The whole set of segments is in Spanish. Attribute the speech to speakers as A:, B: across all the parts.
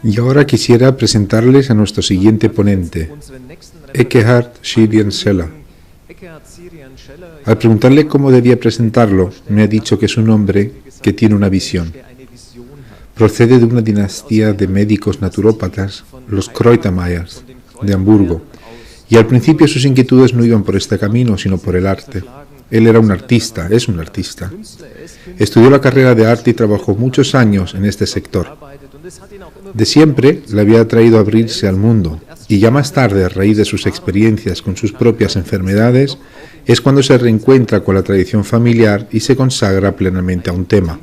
A: Y ahora quisiera presentarles a nuestro siguiente ponente, Eckhard Schirien-Scheller. Al preguntarle cómo debía presentarlo, me ha dicho que es un hombre que tiene una visión. Procede de una dinastía de médicos naturópatas, los Kreutermeyers, de Hamburgo, y al principio sus inquietudes no iban por este camino, sino por el arte. Él era un artista, es un artista. Estudió la carrera de arte y trabajó muchos años en este sector. De siempre le había atraído a abrirse al mundo, y ya más tarde, a raíz de sus experiencias con sus propias enfermedades, es cuando se reencuentra con la tradición familiar y se consagra plenamente a un tema.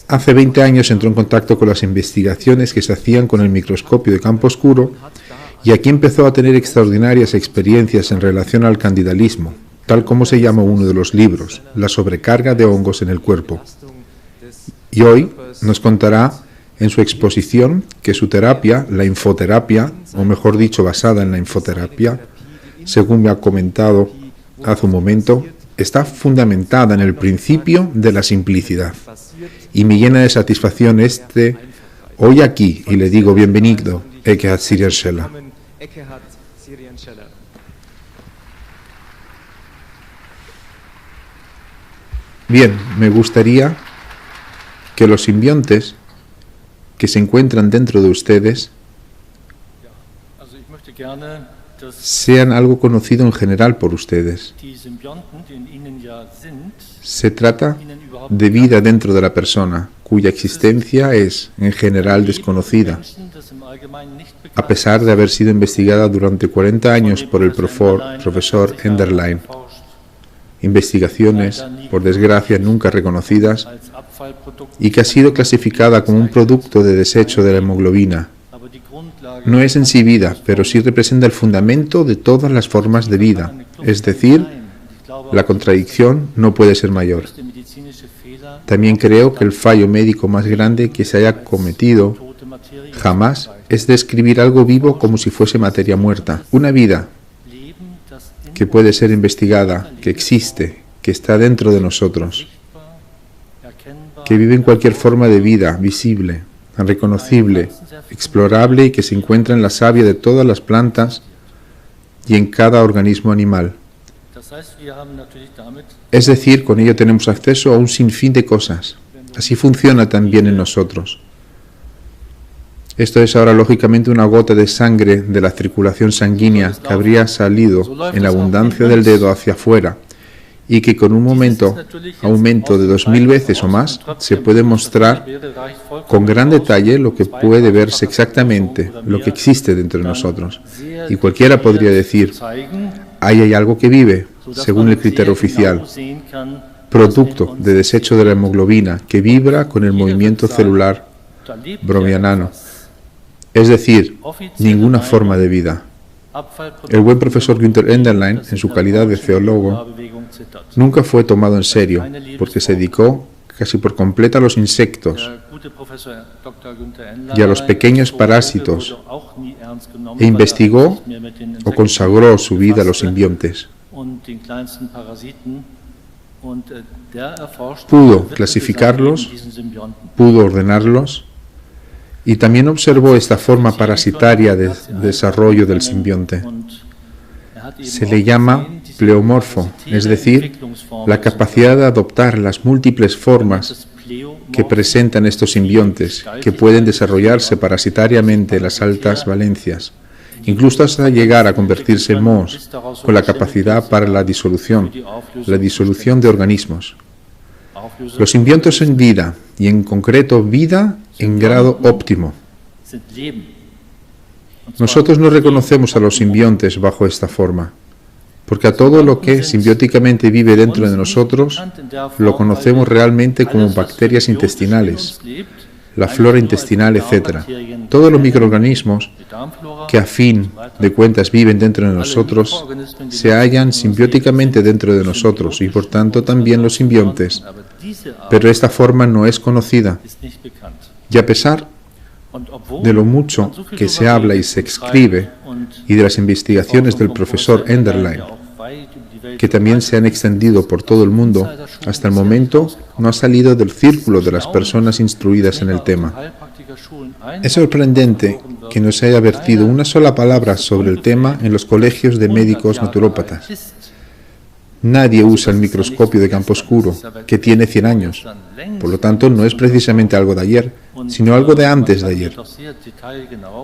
A: Hace 20 años entró en contacto con las investigaciones que se hacían con el microscopio de campo oscuro, y aquí empezó a tener extraordinarias experiencias en relación al candidalismo, tal como se llama uno de los libros, la sobrecarga de hongos en el cuerpo. Y hoy nos contará en su exposición que su terapia, la infoterapia, o mejor dicho, basada en la infoterapia, según me ha comentado hace un momento, está fundamentada en el principio de la simplicidad. Y me llena de satisfacción hoy aquí, y le digo bienvenido, Eckhard Schirien-Scheller. Bien, me gustaría que los simbiontes que se encuentran dentro de ustedes sean algo conocido en general por ustedes. Se trata de vida dentro de la persona, cuya existencia es, en general, desconocida, a pesar de haber sido investigada durante 40 años por el profesor Enderlein. Investigaciones, por desgracia, nunca reconocidas, y que ha sido clasificada como un producto de desecho de la hemoglobina. No es en sí vida, pero sí representa el fundamento de todas las formas de vida, es decir, la contradicción no puede ser mayor. También creo que el fallo médico más grande que se haya cometido jamás es describir algo vivo como si fuese materia muerta. Una vida que puede ser investigada, que existe, que está dentro de nosotros, que vive en cualquier forma de vida, visible, reconocible, explorable y que se encuentra en la savia de todas las plantas y en cada organismo animal. Es decir, con ello tenemos acceso a un sinfín de cosas. Así funciona también en nosotros. Esto es ahora lógicamente una gota de sangre de la circulación sanguínea que habría salido en abundancia del dedo hacia afuera y que con un aumento de 2000 veces o más se puede mostrar con gran detalle lo que puede verse exactamente, lo que existe dentro de nosotros. Y cualquiera podría decir, ahí hay algo que vive, según el criterio oficial, producto de desecho de la hemoglobina que vibra con el movimiento celular browniano. Es decir, ninguna forma de vida. El buen profesor Günther Enderlein, en su calidad de zoólogo, nunca fue tomado en serio, porque se dedicó casi por completo a los insectos y a los pequeños parásitos, e investigó o consagró su vida a los simbiontes. Pudo clasificarlos, pudo ordenarlos, y también observó esta forma parasitaria de desarrollo del simbionte. Se le llama pleomorfo, es decir, la capacidad de adoptar las múltiples formas que presentan estos simbiontes, que pueden desarrollarse parasitariamente en las altas valencias, incluso hasta llegar a convertirse en mohos, con la capacidad para la disolución de organismos. Los simbiontes son vida, y en concreto vida en grado óptimo. Nosotros no reconocemos a los simbiontes bajo esta forma, porque a todo lo que simbióticamente vive dentro de nosotros lo conocemos realmente como bacterias intestinales, la flora intestinal, etc. Todos los microorganismos que a fin de cuentas viven dentro de nosotros se hallan simbióticamente dentro de nosotros y por tanto también los simbiontes, pero esta forma no es conocida. Y a pesar de lo mucho que se habla y se escribe y de las investigaciones del profesor Enderlein, que también se han extendido por todo el mundo, hasta el momento no ha salido del círculo de las personas instruidas en el tema. Es sorprendente que no se haya vertido una sola palabra sobre el tema en los colegios de médicos naturópatas. Nadie usa el microscopio de campo oscuro, que tiene 100 años. Por lo tanto, no es precisamente algo de ayer, sino algo de antes de ayer.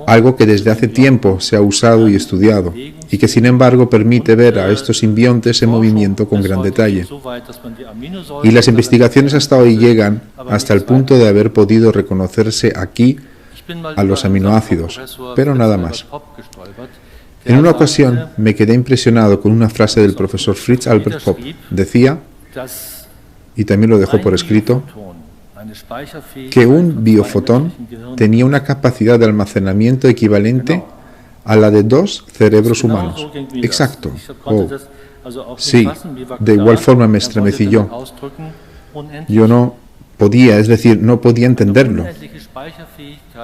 A: Algo que desde hace tiempo se ha usado y estudiado, y que sin embargo permite ver a estos simbiontes en movimiento con gran detalle. Y las investigaciones hasta hoy llegan hasta el punto de haber podido reconocerse aquí a los aminoácidos, pero nada más. En una ocasión me quedé impresionado con una frase del profesor Fritz Albert Popp. Decía, y también lo dejó por escrito, que un biofotón tenía una capacidad de almacenamiento equivalente a la de 2 cerebros humanos. Exacto. Oh. Sí, de igual forma me estremecí yo. Yo no podía, es decir, no podía entenderlo.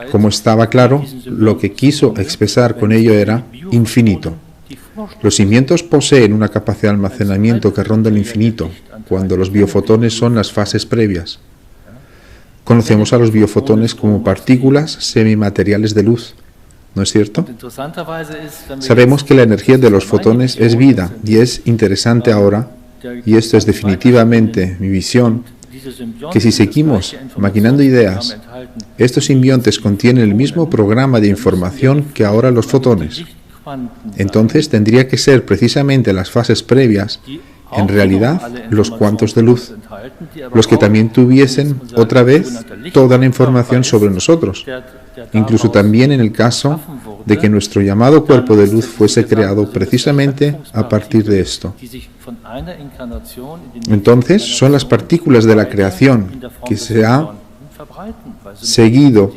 A: Como estaba claro, lo que quiso expresar con ello era infinito. Los cimientos poseen una capacidad de almacenamiento que ronda el infinito, cuando los biofotones son las fases previas. Conocemos a los biofotones como partículas semimateriales de luz, ¿no es cierto? Sabemos que la energía de los fotones es vida, y es interesante ahora, y esto es definitivamente mi visión, que si seguimos maquinando ideas, estos simbiontes contienen el mismo programa de información que ahora los fotones. Entonces tendría que ser precisamente las fases previas, en realidad los cuantos de luz, los que también tuviesen otra vez toda la información sobre nosotros, incluso también en el caso de que nuestro llamado cuerpo de luz fuese creado precisamente a partir de esto. Entonces son las partículas de la creación que se ha seguido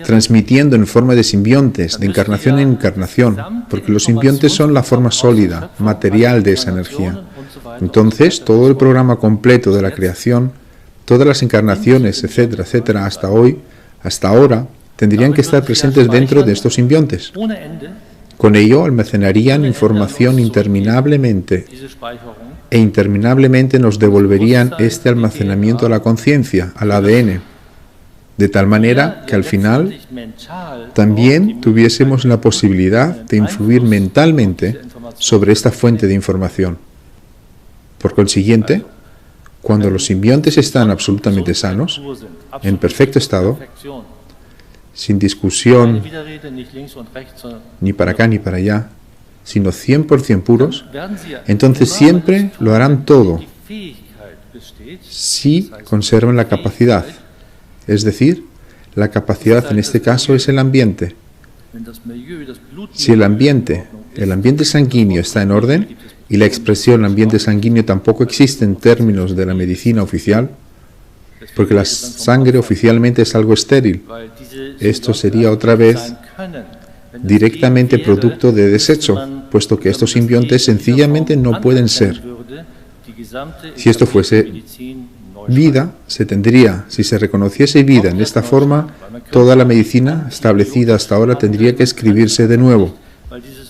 A: transmitiendo en forma de simbiontes, de encarnación en encarnación, porque los simbiontes son la forma sólida, material de esa energía. Entonces, todo el programa completo de la creación, todas las encarnaciones, etcétera, etcétera, hasta hoy, hasta ahora, tendrían que estar presentes dentro de estos simbiontes. Con ello almacenarían información interminablemente e interminablemente nos devolverían este almacenamiento a la conciencia, al ADN, de tal manera que al final también tuviésemos la posibilidad de influir mentalmente sobre esta fuente de información. Por consiguiente, cuando los simbiontes están absolutamente sanos, en perfecto estado, sin discusión, ni para acá ni para allá, sino 100% puros, entonces siempre lo harán todo si conservan la capacidad. Es decir, la capacidad en este caso es el ambiente. Si el ambiente sanguíneo está en orden, y la expresión ambiente sanguíneo tampoco existe en términos de la medicina oficial, porque la sangre oficialmente es algo estéril. Esto sería otra vez directamente producto de desecho, puesto que estos simbiontes sencillamente no pueden ser. Si esto fuese vida, se tendría, si se reconociese vida en esta forma, toda la medicina establecida hasta ahora tendría que escribirse de nuevo,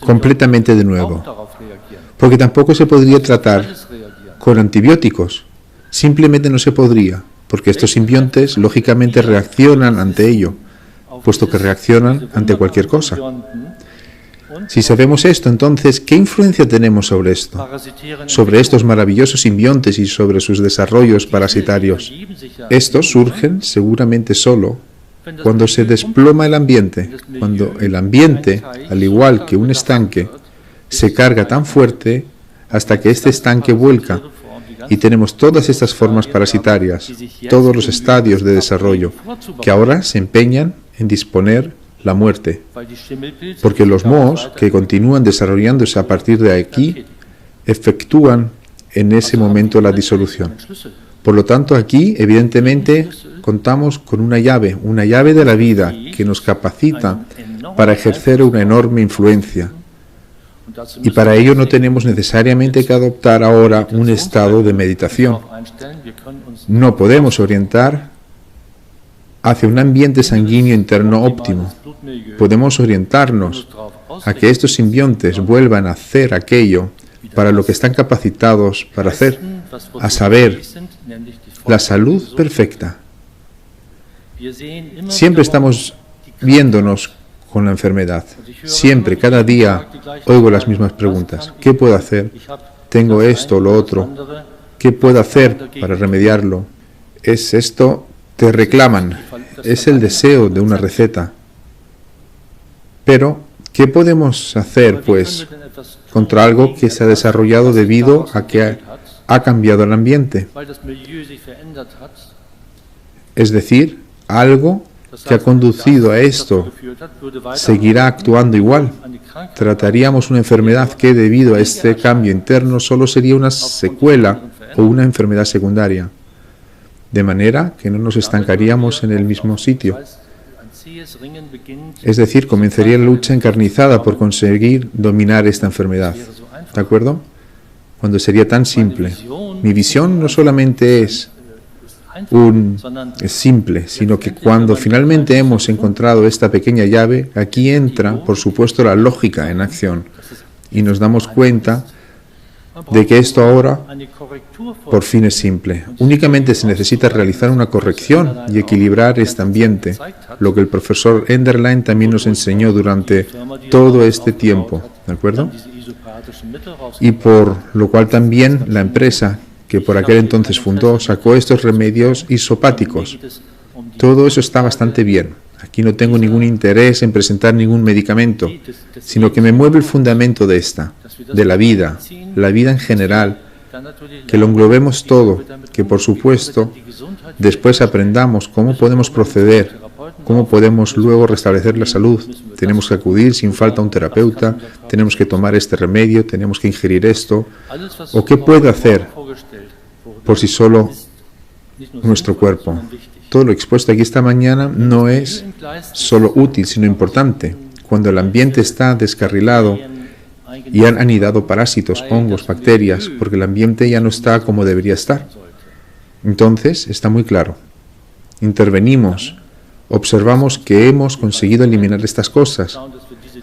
A: completamente de nuevo, porque tampoco se podría tratar con antibióticos, simplemente no se podría, porque estos simbiontes lógicamente reaccionan ante ello, puesto que reaccionan ante cualquier cosa. Si sabemos esto, entonces, ¿qué influencia tenemos sobre esto? Sobre estos maravillosos simbiontes y sobre sus desarrollos parasitarios. Estos surgen seguramente solo cuando se desploma el ambiente, cuando el ambiente, al igual que un estanque, se carga tan fuerte hasta que este estanque vuelca y tenemos todas estas formas parasitarias, todos los estadios de desarrollo, que ahora se empeñan en disponer la muerte, porque los mohos que continúan desarrollándose a partir de aquí efectúan en ese momento la disolución. Por lo tanto, aquí evidentemente contamos con una llave de la vida que nos capacita para ejercer una enorme influencia. Y para ello no tenemos necesariamente que adoptar ahora un estado de meditación. No podemos orientar hacia un ambiente sanguíneo interno óptimo. Podemos orientarnos a que estos simbiontes vuelvan a hacer aquello para lo que están capacitados para hacer, a saber, la salud perfecta. Siempre estamos viéndonos con la enfermedad. Siempre, cada día, oigo las mismas preguntas. ¿Qué puedo hacer? Tengo esto o lo otro. ¿Qué puedo hacer para remediarlo? ¿Es esto? Te reclaman. Es el deseo de una receta. Pero, ¿qué podemos hacer, pues, contra algo que se ha desarrollado debido a que ha cambiado el ambiente? Es decir, algo que ha conducido a esto seguirá actuando igual. Trataríamos una enfermedad que, debido a este cambio interno, solo sería una secuela o una enfermedad secundaria, de manera que no nos estancaríamos en el mismo sitio. Es decir, comenzaría la lucha encarnizada por conseguir dominar esta enfermedad. ¿De acuerdo? Cuando sería tan simple. Mi visión no solamente es simple, sino que cuando finalmente hemos encontrado esta pequeña llave, aquí entra, por supuesto, la lógica en acción y nos damos cuenta de que esto ahora por fin es simple. Únicamente se necesita realizar una corrección y equilibrar este ambiente, lo que el profesor Enderlein también nos enseñó durante todo este tiempo, ¿de acuerdo? Y por lo cual también la empresa que por aquel entonces fundó sacó estos remedios isopáticos. Todo eso está bastante bien. Aquí no tengo ningún interés en presentar ningún medicamento, sino que me mueve el fundamento de la vida en general, que lo englobemos todo, que por supuesto después aprendamos cómo podemos proceder, cómo podemos luego restablecer la salud. Tenemos que acudir sin falta a un terapeuta, tenemos que tomar este remedio, tenemos que ingerir esto, o qué puede hacer por sí solo nuestro cuerpo. Todo lo expuesto aquí esta mañana no es solo útil, sino importante. Cuando el ambiente está descarrilado y han anidado parásitos, hongos, bacterias, porque el ambiente ya no está como debería estar. Entonces, está muy claro. Intervenimos, observamos que hemos conseguido eliminar estas cosas.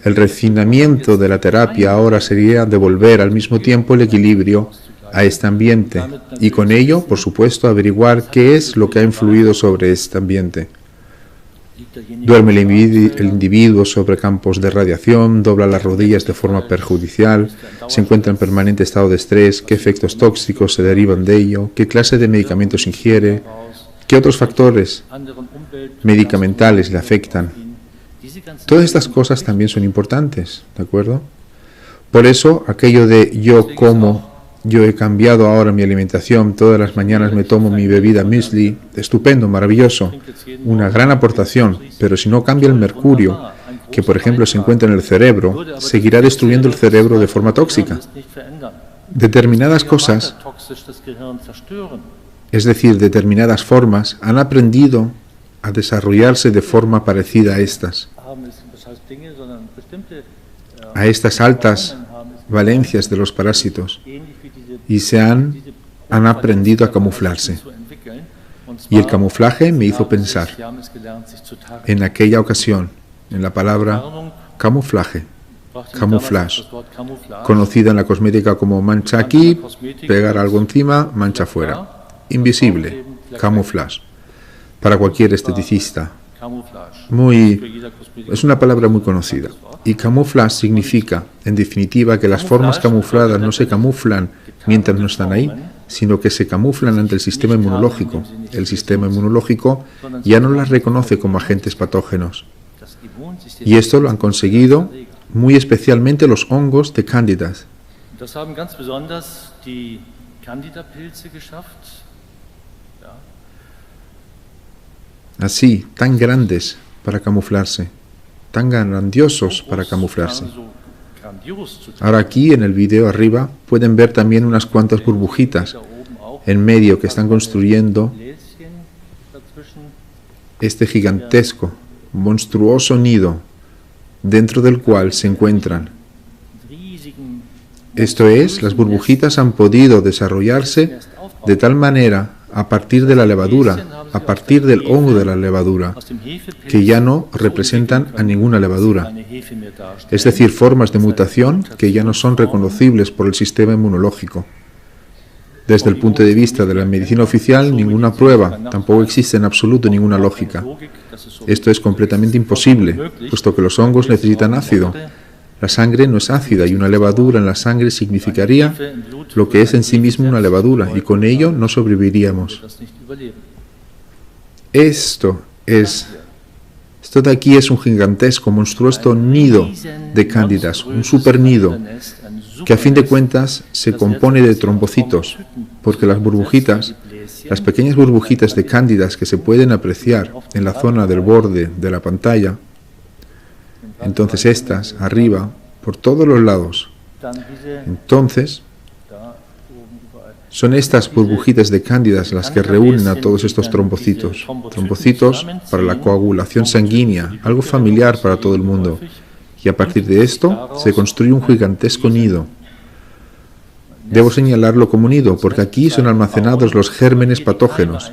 A: El refinamiento de la terapia ahora sería devolver al mismo tiempo el equilibrio a este ambiente y con ello, por supuesto, averiguar qué es lo que ha influido sobre este ambiente. Duerme el individuo sobre campos de radiación, dobla las rodillas de forma perjudicial, se encuentra en permanente estado de estrés, qué efectos tóxicos se derivan de ello, qué clase de medicamentos ingiere, qué otros factores medicamentales le afectan. Todas estas cosas también son importantes, ¿de acuerdo? Por eso, aquello de yo he cambiado ahora mi alimentación, todas las mañanas me tomo mi bebida muesli, estupendo, maravilloso, una gran aportación, pero si no cambia el mercurio, que por ejemplo se encuentra en el cerebro, seguirá destruyendo el cerebro de forma tóxica. Determinadas cosas, es decir, determinadas formas, han aprendido a desarrollarse de forma parecida a estas altas valencias de los parásitos, y han aprendido a camuflarse. Y el camuflaje me hizo pensar en aquella ocasión, en la palabra camuflaje, camouflage, conocida en la cosmética como mancha aquí, pegar algo encima, mancha afuera, invisible, camuflaje, para cualquier esteticista. Es una palabra muy conocida. Y camuflaje significa, en definitiva, que las formas camufladas no se camuflan mientras no están ahí, sino que se camuflan ante el sistema inmunológico. El sistema inmunológico ya no las reconoce como agentes patógenos. Y esto lo han conseguido muy especialmente los hongos de Cándidas. Así, tan grandes para camuflarse, tan grandiosos para camuflarse. Ahora aquí en el video arriba pueden ver también unas cuantas burbujitas en medio que están construyendo este gigantesco, monstruoso nido dentro del cual se encuentran. Esto es, las burbujitas han podido desarrollarse de tal manera a partir de la levadura, a partir del hongo de la levadura, que ya no representan a ninguna levadura. Es decir, formas de mutación que ya no son reconocibles por el sistema inmunológico. Desde el punto de vista de la medicina oficial, ninguna prueba, tampoco existe en absoluto ninguna lógica. Esto es completamente imposible, puesto que los hongos necesitan ácido. La sangre no es ácida y una levadura en la sangre significaría lo que es en sí mismo una levadura, y con ello no sobreviviríamos. Esto de aquí es un gigantesco, monstruoso nido de cándidas, un supernido, que a fin de cuentas se compone de trombocitos, porque las burbujitas, las pequeñas burbujitas de cándidas que se pueden apreciar en la zona del borde de la pantalla, entonces estas, arriba, por todos los lados, entonces son estas burbujitas de cándidas las que reúnen a todos estos trombocitos. Trombocitos para la coagulación sanguínea, algo familiar para todo el mundo. Y a partir de esto se construye un gigantesco nido. Debo señalarlo como nido porque aquí son almacenados los gérmenes patógenos.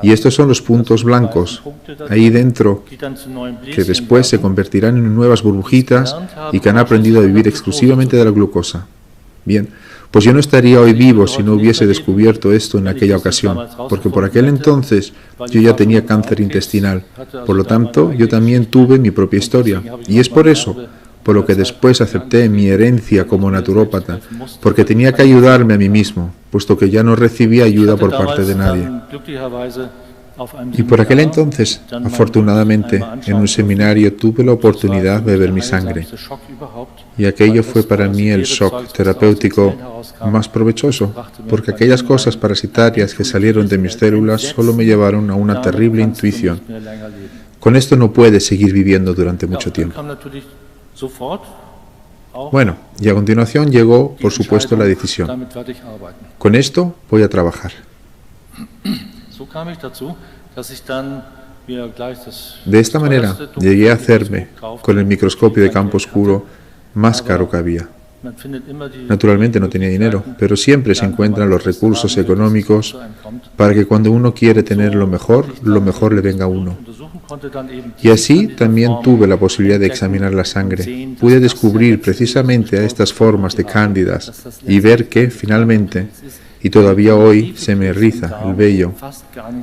A: Y estos son los puntos blancos, ahí dentro, que después se convertirán en nuevas burbujitas y que han aprendido a vivir exclusivamente de la glucosa. Bien, pues yo no estaría hoy vivo si no hubiese descubierto esto en aquella ocasión, porque por aquel entonces yo ya tenía cáncer intestinal. Por lo tanto, yo también tuve mi propia historia. Y es por eso, por lo que después acepté mi herencia como naturópata, porque tenía que ayudarme a mí mismo, puesto que ya no recibía ayuda por parte de nadie. Y por aquel entonces, afortunadamente, en un seminario tuve la oportunidad de beber mi sangre. Y aquello fue para mí el shock terapéutico más provechoso, porque aquellas cosas parasitarias que salieron de mis células solo me llevaron a una terrible intuición. Con esto no puedes seguir viviendo durante mucho tiempo. Bueno, y a continuación llegó, por supuesto, la decisión. Con esto voy a trabajar. De esta manera llegué a hacerme, con el microscopio de campo oscuro, más caro que había. Naturalmente no tenía dinero, pero siempre se encuentran los recursos económicos para que cuando uno quiere tener lo mejor le venga a uno. Y así también tuve la posibilidad de examinar la sangre. Pude descubrir precisamente a estas formas de cándidas y ver que, finalmente, y todavía hoy se me eriza el vello,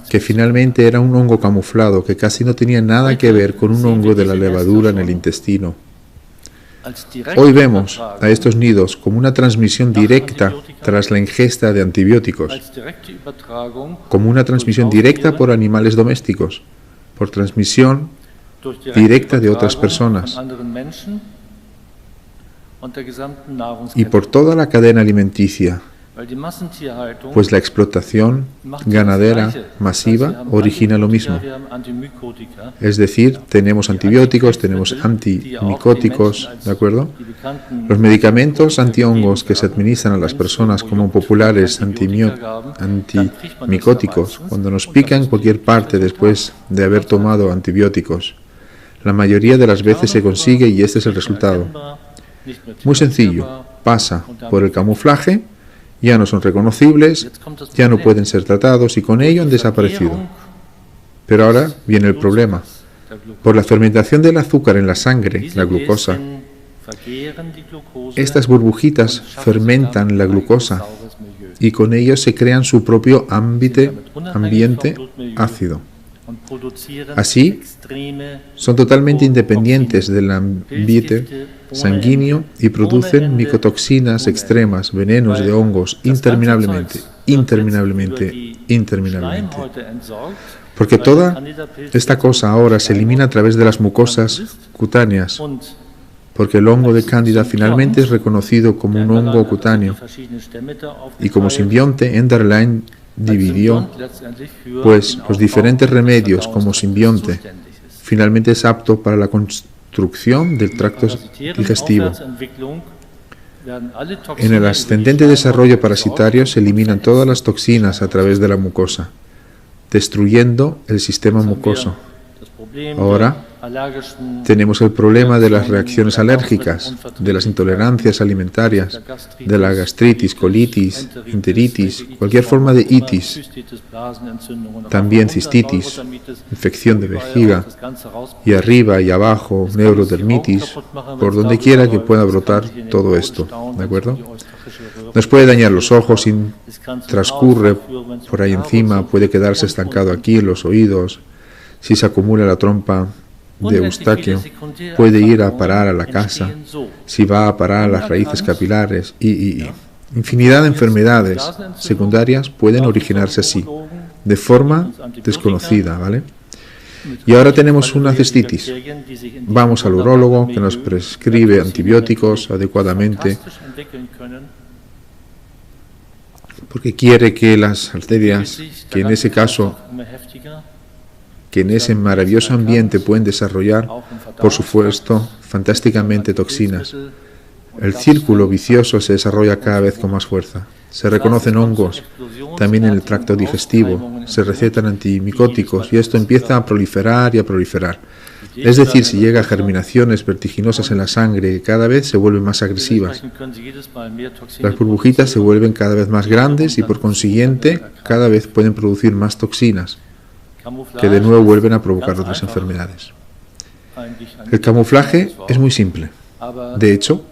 A: que finalmente era un hongo camuflado que casi no tenía nada que ver con un hongo de la levadura en el intestino. Hoy vemos a estos nidos como una transmisión directa tras la ingesta de antibióticos, como una transmisión directa por animales domésticos, por transmisión directa de otras personas y por toda la cadena alimenticia, pues la explotación ganadera masiva origina lo mismo. Es decir, tenemos antibióticos, tenemos antimicóticos, ¿de acuerdo? Los medicamentos antihongos que se administran a las personas como populares antimicóticos, cuando nos pica en cualquier parte después de haber tomado antibióticos, la mayoría de las veces se consigue y este es el resultado. Muy sencillo, pasa por el camuflaje, ya no son reconocibles, ya no pueden ser tratados y con ello han desaparecido. Pero ahora viene el problema. Por la fermentación del azúcar en la sangre, la glucosa, estas burbujitas fermentan la glucosa y con ello se crean su propio ambiente ácido. Así, son totalmente independientes del ambiente sanguíneo y producen micotoxinas extremas, venenos de hongos, interminablemente. Porque toda esta cosa ahora se elimina a través de las mucosas cutáneas, porque el hongo de Cándida finalmente es reconocido como un hongo cutáneo, y como simbionte, Enderlein dividió, pues, los diferentes remedios como simbionte, finalmente es apto para la construcción del tracto digestivo. En el ascendente desarrollo parasitario se eliminan todas las toxinas a través de la mucosa, destruyendo el sistema mucoso. Ahora tenemos el problema de las reacciones alérgicas, de las intolerancias alimentarias, de la gastritis, colitis, enteritis, cualquier forma de itis, también cistitis, infección de vejiga, y arriba y abajo, neurodermitis, por donde quiera que pueda brotar todo esto, ¿de acuerdo? Nos puede dañar los ojos si transcurre por ahí encima, puede quedarse estancado aquí en los oídos. Si se acumula la trompa de Eustaquio, puede ir a parar a la casa, si va a parar a las raíces capilares y infinidad de enfermedades secundarias pueden originarse así, de forma desconocida, ¿vale? Y ahora tenemos una cistitis. Vamos al urólogo que nos prescribe antibióticos adecuadamente porque quiere que las arterias, que en ese caso, que en ese maravilloso ambiente pueden desarrollar, por supuesto, fantásticamente toxinas. El círculo vicioso se desarrolla cada vez con más fuerza. Se reconocen hongos, también en el tracto digestivo, se recetan antimicóticos y esto empieza a proliferar y a proliferar. Es decir, si llega a germinaciones vertiginosas en la sangre que cada vez se vuelven más agresivas. Las burbujitas se vuelven cada vez más grandes y por consiguiente cada vez pueden producir más toxinas que de nuevo vuelven a provocar otras enfermedades. El camuflaje es muy simple. De hecho,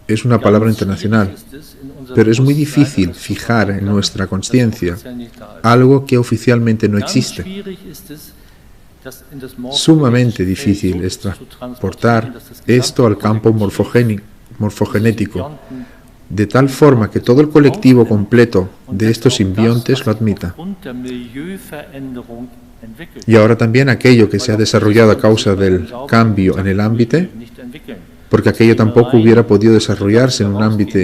A: es una palabra internacional, pero es muy difícil fijar en nuestra consciencia algo que oficialmente no existe. Sumamente difícil es transportar esto al campo morfogenético, de tal forma que todo el colectivo completo de estos simbiontes lo admita. Y ahora también aquello que se ha desarrollado a causa del cambio en el ámbito, porque aquello tampoco hubiera podido desarrollarse en un ámbito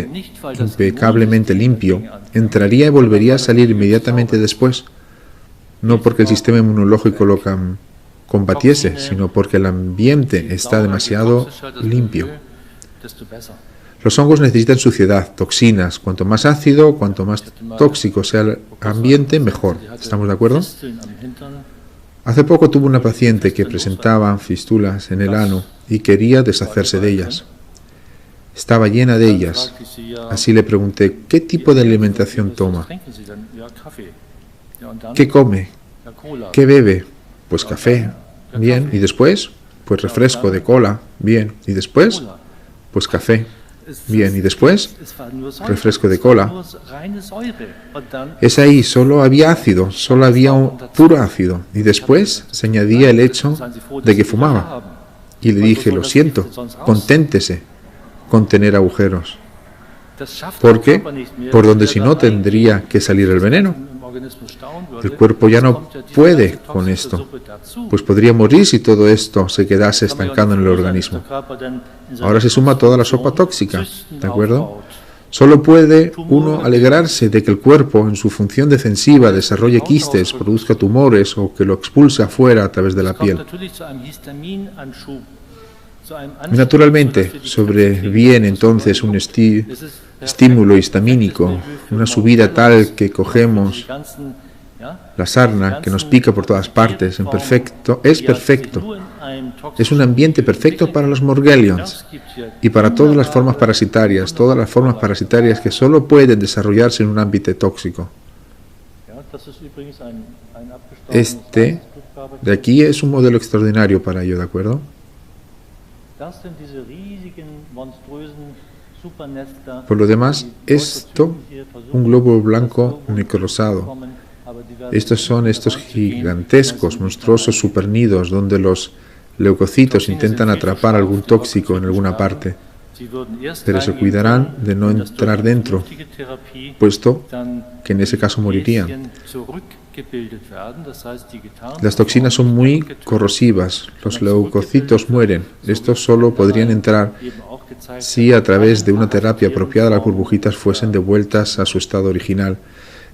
A: impecablemente limpio, entraría y volvería a salir inmediatamente después, no porque el sistema inmunológico lo combatiese, sino porque el ambiente está demasiado limpio. Los hongos necesitan suciedad, toxinas. Cuanto más ácido, cuanto más tóxico sea el ambiente, mejor. ¿Estamos de acuerdo? Hace poco tuve una paciente que presentaba fístulas en el ano y quería deshacerse de ellas. Estaba llena de ellas. Así le pregunté, ¿qué tipo de alimentación toma? ¿Qué come? ¿Qué bebe? Pues café. Bien. ¿Y después? Pues refresco de cola. Bien. ¿Y después? Pues café. Bien. ¿Y después? Refresco de cola. Es ahí, solo había ácido, solo había un puro ácido. Y después se añadía el hecho de que fumaba. Y le dije, lo siento, conténtese con tener agujeros. Porque por donde si no tendría que salir el veneno. El cuerpo ya no puede con esto, pues podría morir si todo esto se quedase estancado en el organismo. Ahora se suma toda la sopa tóxica, ¿de acuerdo? Solo puede uno alegrarse de que el cuerpo, en su función defensiva, desarrolle quistes, produzca tumores o que lo expulse afuera a través de la piel. Naturalmente, sobreviene entonces un estímulo histamínico, una subida tal que cogemos la sarna que nos pica por todas partes. Es perfecto. Es un ambiente perfecto para los Morgellons y para todas las formas parasitarias que solo pueden desarrollarse en un ámbito tóxico. Este de aquí es un modelo extraordinario para ello, ¿de acuerdo? Por lo demás, esto, un globo blanco necrosado. Estos son estos gigantescos, monstruosos supernidos donde los leucocitos intentan atrapar algún tóxico en alguna parte, pero se cuidarán de no entrar dentro, puesto que en ese caso morirían. Las toxinas son muy corrosivas, los leucocitos mueren. Estos solo podrían entrar si a través de una terapia apropiada las burbujitas fuesen devueltas a su estado original,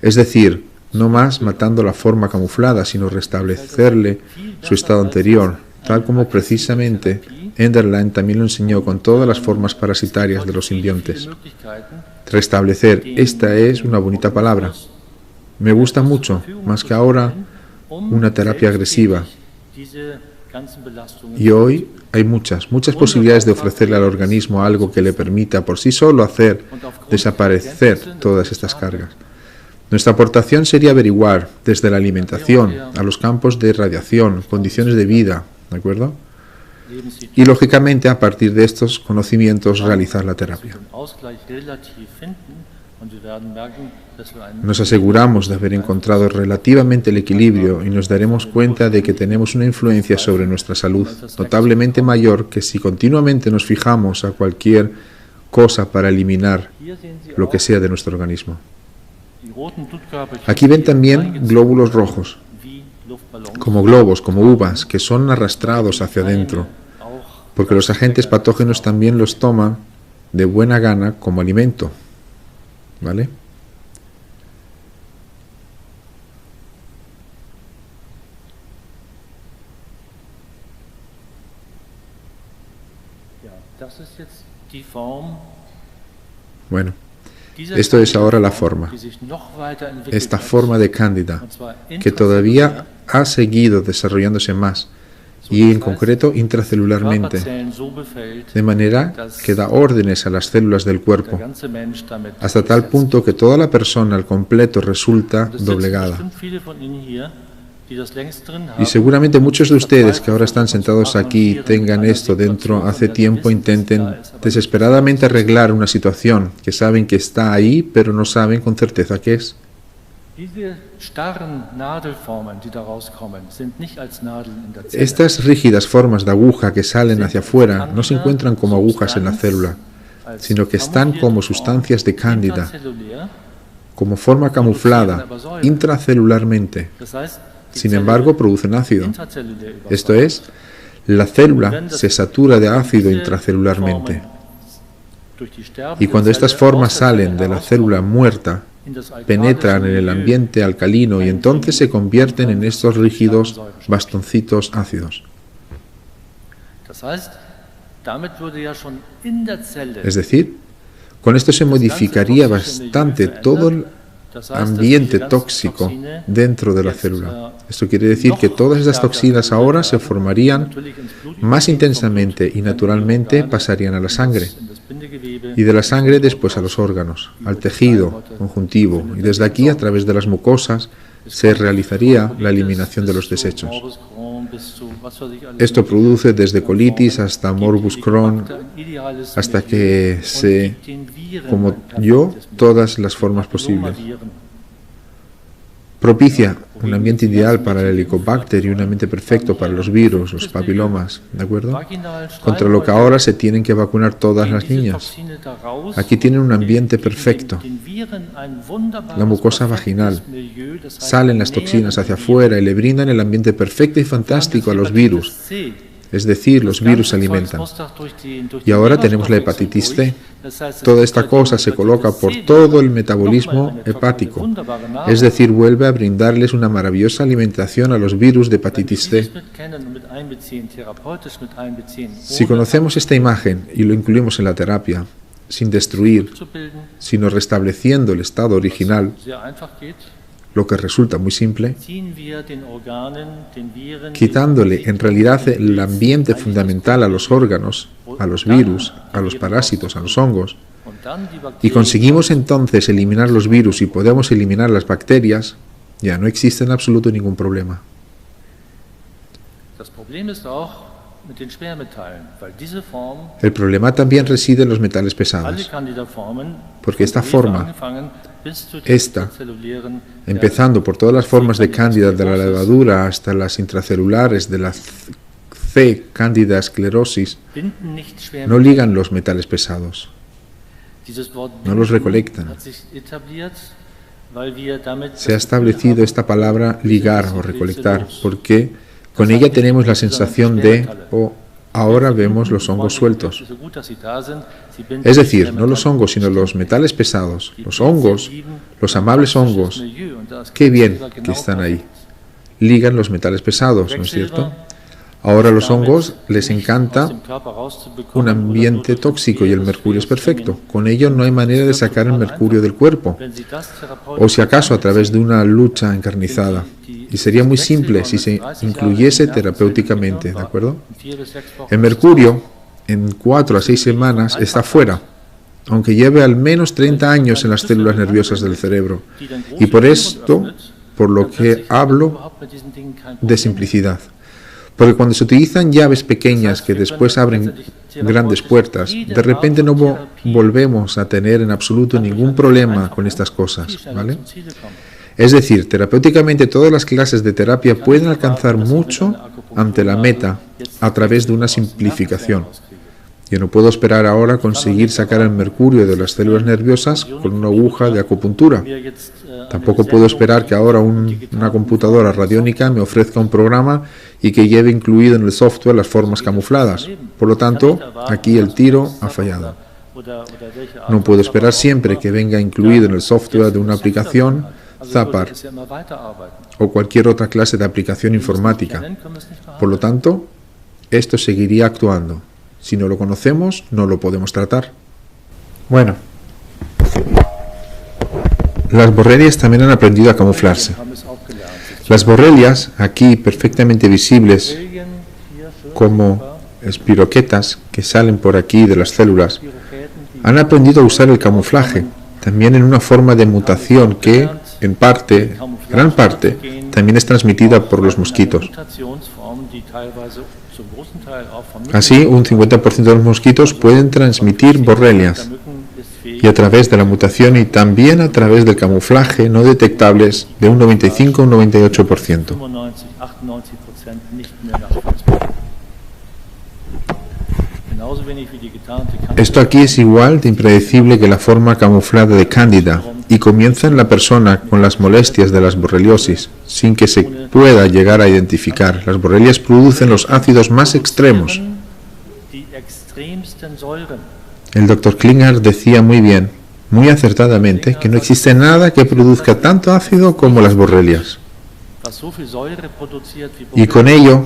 A: es decir, no más matando la forma camuflada, sino restablecerle su estado anterior, tal como precisamente Enderlein también lo enseñó con todas las formas parasitarias de los simbiontes. Restablecer, esta es una bonita palabra. Me gusta mucho, más que ahora una terapia agresiva. Y hoy hay muchas posibilidades de ofrecerle al organismo algo que le permita por sí solo hacer desaparecer todas estas cargas. Nuestra aportación sería averiguar desde la alimentación a los campos de radiación, condiciones de vida, ¿de acuerdo? y lógicamente a partir de estos conocimientos realizar la terapia. Nos aseguramos de haber encontrado relativamente el equilibrio y nos daremos cuenta de que tenemos una influencia sobre nuestra salud notablemente mayor que si continuamente nos fijamos a cualquier cosa para eliminar lo que sea de nuestro organismo. Aquí ven también glóbulos rojos, como globos, como uvas, que son arrastrados hacia adentro, porque los agentes patógenos también los toman de buena gana como alimento. ¿Vale? Bueno, esto es ahora la forma, esta forma de Cándida, que todavía ha seguido desarrollándose más, y en concreto intracelularmente, de manera que da órdenes a las células del cuerpo, hasta tal punto que toda la persona al completo resulta doblegada. Y seguramente muchos de ustedes que ahora están sentados aquí tengan esto dentro hace tiempo, intenten desesperadamente arreglar una situación que saben que está ahí, pero no saben con certeza qué es. Estas rígidas formas de aguja que salen hacia afuera no se encuentran como agujas en la célula, sino que están como sustancias de cándida, como forma camuflada intracelularmente. Sin embargo, producen ácido. Esto es, la célula se satura de ácido intracelularmente. Y cuando estas formas salen de la célula muerta, penetran en el ambiente alcalino y entonces se convierten en estos rígidos bastoncitos ácidos. Es decir, con esto se modificaría bastante todo el ambiente tóxico dentro de la célula. Esto quiere decir que todas estas toxinas ahora se formarían más intensamente y naturalmente pasarían a la sangre, y de la sangre después a los órganos, al tejido conjuntivo, y desde aquí a través de las mucosas se realizaría la eliminación de los desechos. Esto produce desde colitis hasta morbus Crohn, hasta que se, como yo, todas las formas posibles. Propicia un ambiente ideal para el Helicobacter y un ambiente perfecto para los virus, los papilomas, ¿de acuerdo? Contra lo que ahora se tienen que vacunar todas las niñas. Aquí tienen un ambiente perfecto. La mucosa vaginal. Salen las toxinas hacia afuera y le brindan el ambiente perfecto y fantástico a los virus. Es decir, los virus se alimentan. Y ahora tenemos la hepatitis C. Toda esta cosa se coloca por todo el metabolismo hepático. Es decir, vuelve a brindarles una maravillosa alimentación a los virus de hepatitis C. Si conocemos esta imagen y lo incluimos en la terapia, sin destruir, sino restableciendo el estado original, lo que resulta muy simple, quitándole en realidad el ambiente fundamental a los órganos, a los virus, a los parásitos, a los hongos, y conseguimos entonces eliminar los virus y podemos eliminar las bacterias, ya no existe en absoluto ningún problema. El problema también reside en los metales pesados, porque esta forma, empezando por todas las formas de cándida de la levadura hasta las intracelulares de la C, cándida esclerosis, no ligan los metales pesados, no los recolectan. Se ha establecido esta palabra ligar o recolectar, porque con ella tenemos la sensación de, ahora vemos los hongos sueltos. Es decir, no los hongos, sino los metales pesados, los hongos, los amables hongos. Qué bien que están ahí. Ligan los metales pesados, ¿no es cierto? Ahora a los hongos les encanta un ambiente tóxico y el mercurio es perfecto. Con ello no hay manera de sacar el mercurio del cuerpo, o si acaso a través de una lucha encarnizada. Y sería muy simple si se incluyese terapéuticamente, ¿de acuerdo? El mercurio en 4 a 6 semanas está fuera, aunque lleve al menos 30 años en las células nerviosas del cerebro. Y por esto, por lo que hablo de simplicidad. Porque cuando se utilizan llaves pequeñas que después abren grandes puertas, de repente no volvemos a tener en absoluto ningún problema con estas cosas, ¿vale? Es decir, terapéuticamente todas las clases de terapia pueden alcanzar mucho ante la meta a través de una simplificación. Yo no puedo esperar ahora conseguir sacar el mercurio de las células nerviosas con una aguja de acupuntura. Tampoco puedo esperar que ahora una computadora radiónica me ofrezca un programa y que lleve incluido en el software las formas camufladas. Por lo tanto, aquí el tiro ha fallado. No puedo esperar siempre que venga incluido en el software de una aplicación Zappar o cualquier otra clase de aplicación informática. Por lo tanto, esto seguiría actuando. Si no lo conocemos, no lo podemos tratar. Bueno, las borrelias también han aprendido a camuflarse. Las borrelias, aquí perfectamente visibles como espiroquetas que salen por aquí de las células, han aprendido a usar el camuflaje, también en una forma de mutación que, en parte, gran parte, también es transmitida por los mosquitos. Así, un 50% de los mosquitos pueden transmitir borrelias, y a través de la mutación y también a través del camuflaje no detectables de un 95 a un 98%. Esto aquí es igual de impredecible que la forma camuflada de Cándida y comienza en la persona con las molestias de las borreliosis, sin que se pueda llegar a identificar. Las borrelias producen los ácidos más extremos. El Dr. Klinger decía muy bien, muy acertadamente, que no existe nada que produzca tanto ácido como las borrelias. Y con ello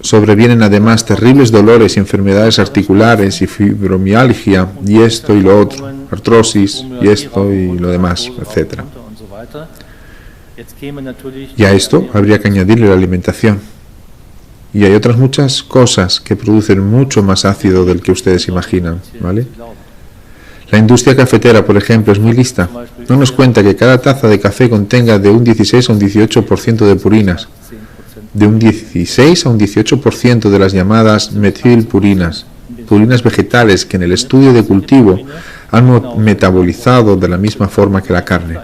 A: sobrevienen además terribles dolores y enfermedades articulares y fibromialgia y esto y lo otro, artrosis y esto y lo demás, etc. Y a esto habría que añadirle la alimentación. Y hay otras muchas cosas que producen mucho más ácido del que ustedes imaginan, ¿vale? La industria cafetera, por ejemplo, es muy lista. No nos cuenta que cada taza de café contenga de un 16 a un 18% de purinas, de un 16 a un 18% de las llamadas metilpurinas, purinas vegetales que en el estudio de cultivo han metabolizado de la misma forma que la carne.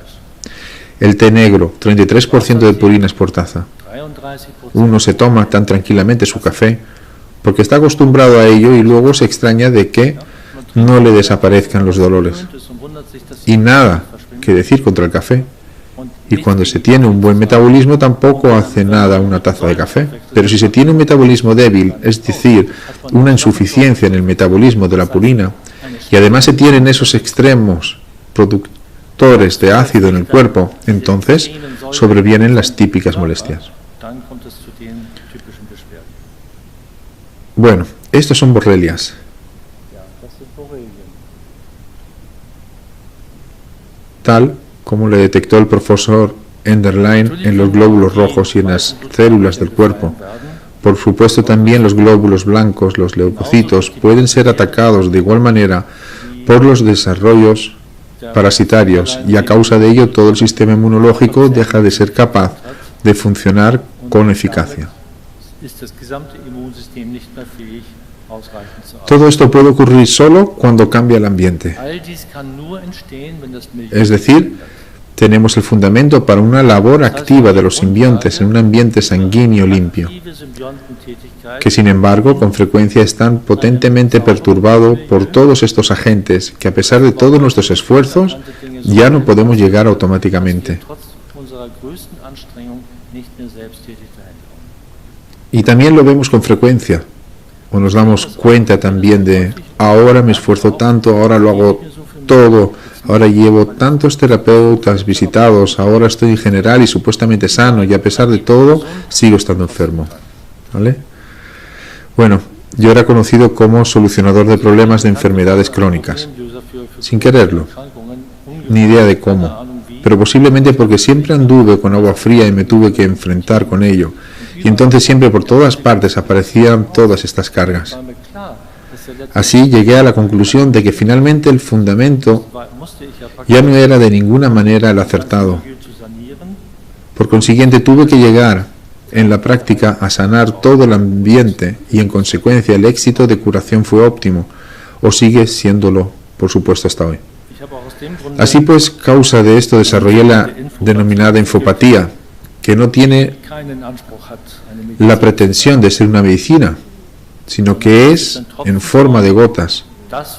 A: El té negro, 33% de purinas por taza. Uno se toma tan tranquilamente su café porque está acostumbrado a ello y luego se extraña de que no le desaparezcan los dolores. Y nada que decir contra el café. Y cuando se tiene un buen metabolismo tampoco hace nada una taza de café. Pero si se tiene un metabolismo débil, es decir, una insuficiencia en el metabolismo de la purina, y además se tienen esos extremos productores de ácido en el cuerpo, entonces sobrevienen las típicas molestias. Bueno, estos son borrelias. Tal como le detectó el profesor Enderlein en los glóbulos rojos y en las células del cuerpo. Por supuesto, también los glóbulos blancos, los leucocitos, pueden ser atacados de igual manera por los desarrollos parasitarios y a causa de ello todo el sistema inmunológico deja de ser capaz de funcionar con eficacia. Todo esto puede ocurrir solo cuando cambia el ambiente. Es decir, tenemos el fundamento para una labor activa de los simbiontes en un ambiente sanguíneo limpio, que sin embargo con frecuencia es tan potentemente perturbado por todos estos agentes que a pesar de todos nuestros esfuerzos ya no podemos llegar automáticamente. Y también lo vemos con frecuencia, o nos damos cuenta también de ahora me esfuerzo tanto, ahora lo hago todo, ahora llevo tantos terapeutas visitados, ahora estoy en general y supuestamente sano y a pesar de todo sigo estando enfermo, ¿vale? Bueno, yo era conocido como solucionador de problemas de enfermedades crónicas, sin quererlo, ni idea de cómo, pero posiblemente porque siempre anduve con agua fría y me tuve que enfrentar con ello. Y entonces siempre por todas partes aparecían todas estas cargas. Así llegué a la conclusión de que finalmente el fundamento ya no era de ninguna manera el acertado. Por consiguiente tuve que llegar en la práctica a sanar todo el ambiente y en consecuencia el éxito de curación fue óptimo, o sigue siéndolo, por supuesto, hasta hoy. Así pues, causa de esto desarrollé la denominada infopatía, que no tiene la pretensión de ser una medicina, sino que es en forma de gotas,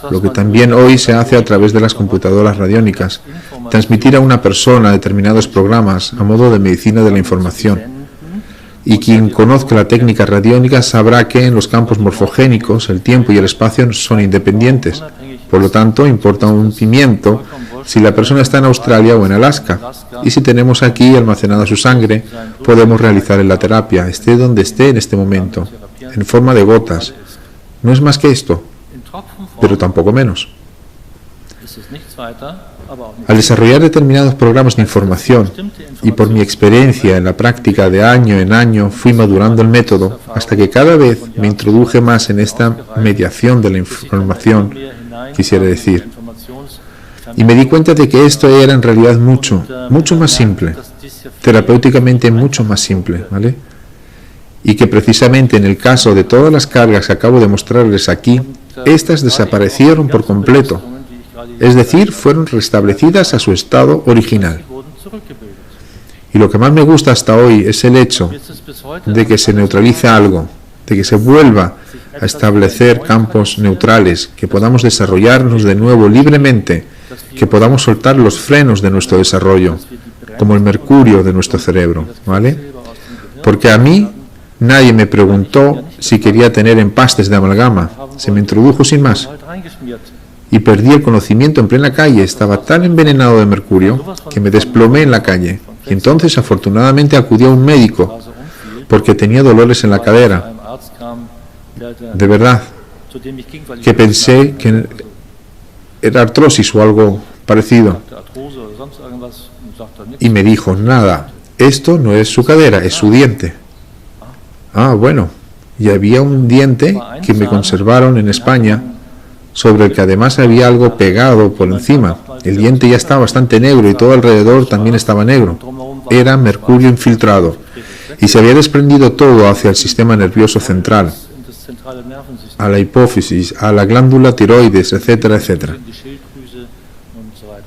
A: lo que también hoy se hace a través de las computadoras radiónicas, transmitir a una persona determinados programas a modo de medicina de la información. Y quien conozca la técnica radiónica sabrá que en los campos morfogénicos el tiempo y el espacio son independientes. Por lo tanto, importa un pimiento si la persona está en Australia o en Alaska. Y si tenemos aquí almacenada su sangre, podemos realizar la terapia, esté donde esté en este momento, en forma de gotas. No es más que esto, pero tampoco menos. Al desarrollar determinados programas de información y por mi experiencia en la práctica de año en año fui madurando el método hasta que cada vez me introduje más en esta mediación de la información, quisiera decir, y me di cuenta de que esto era en realidad mucho más simple, terapéuticamente mucho más simple, ¿vale? Y que precisamente en el caso de todas las cargas que acabo de mostrarles aquí, estas desaparecieron por completo, es decir, fueron restablecidas a su estado original. Y lo que más me gusta hasta hoy es el hecho de que se neutralice algo, de que se vuelva a establecer campos neutrales, que podamos desarrollarnos de nuevo libremente, que podamos soltar los frenos de nuestro desarrollo, como el mercurio de nuestro cerebro, ¿vale? Porque a mí nadie me preguntó si quería tener empastes de amalgama, se me introdujo sin más. Y perdí el conocimiento en plena calle, estaba tan envenenado de mercurio que me desplomé en la calle. Y entonces afortunadamente acudí a un médico porque tenía dolores en la cadera. De verdad, que pensé que era artrosis o algo parecido. Y me dijo, nada, esto no es su cadera, es su diente. Ah, bueno, y había un diente que me conservaron en España, sobre el que además había algo pegado por encima. El diente ya estaba bastante negro y todo alrededor también estaba negro. Era mercurio infiltrado y se había desprendido todo hacia el sistema nervioso central, a la hipófisis, a la glándula tiroides, etcétera, etcétera.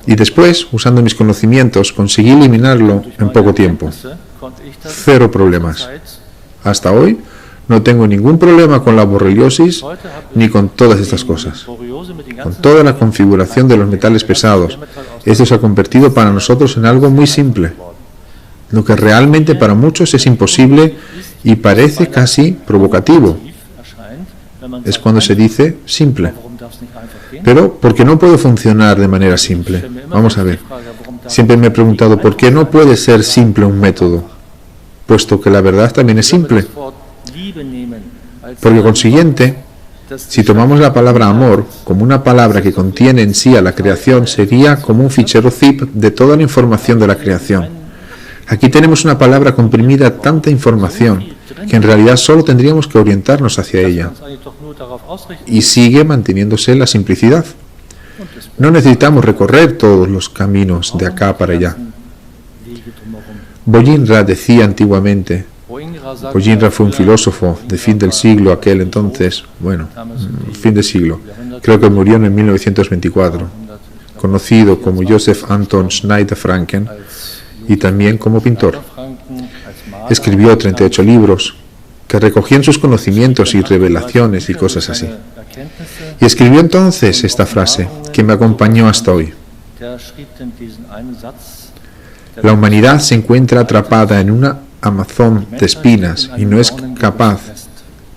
A: Y después, usando mis conocimientos, conseguí eliminarlo en poco tiempo. 0 problemas. Hasta hoy no tengo ningún problema con la borreliosis ni con todas estas cosas. Con toda la configuración de los metales pesados, esto se ha convertido para nosotros en algo muy simple. Lo que realmente para muchos es imposible y parece casi provocativo. Es cuando se dice simple. Pero, ¿por qué no puede funcionar de manera simple? Vamos a ver. Siempre me he preguntado, ¿por qué no puede ser simple un método? Puesto que la verdad también es simple. Por lo consiguiente, si tomamos la palabra amor como una palabra que contiene en sí a la creación, sería como un fichero zip de toda la información de la creación. Aquí tenemos una palabra comprimida, tanta información, que en realidad solo tendríamos que orientarnos hacia ella. Y sigue manteniéndose la simplicidad. No necesitamos recorrer todos los caminos de acá para allá. Bojinra decía antiguamente, Bojinra fue un filósofo de fin del siglo aquel entonces, bueno, fin del siglo, creo que murió en 1924, conocido como Joseph Anton Schneider-Franken y también como pintor. Escribió 38 libros que recogían sus conocimientos y revelaciones y cosas así. Y escribió entonces esta frase que me acompañó hasta hoy. La humanidad se encuentra atrapada en una armazón de espinas y no es capaz,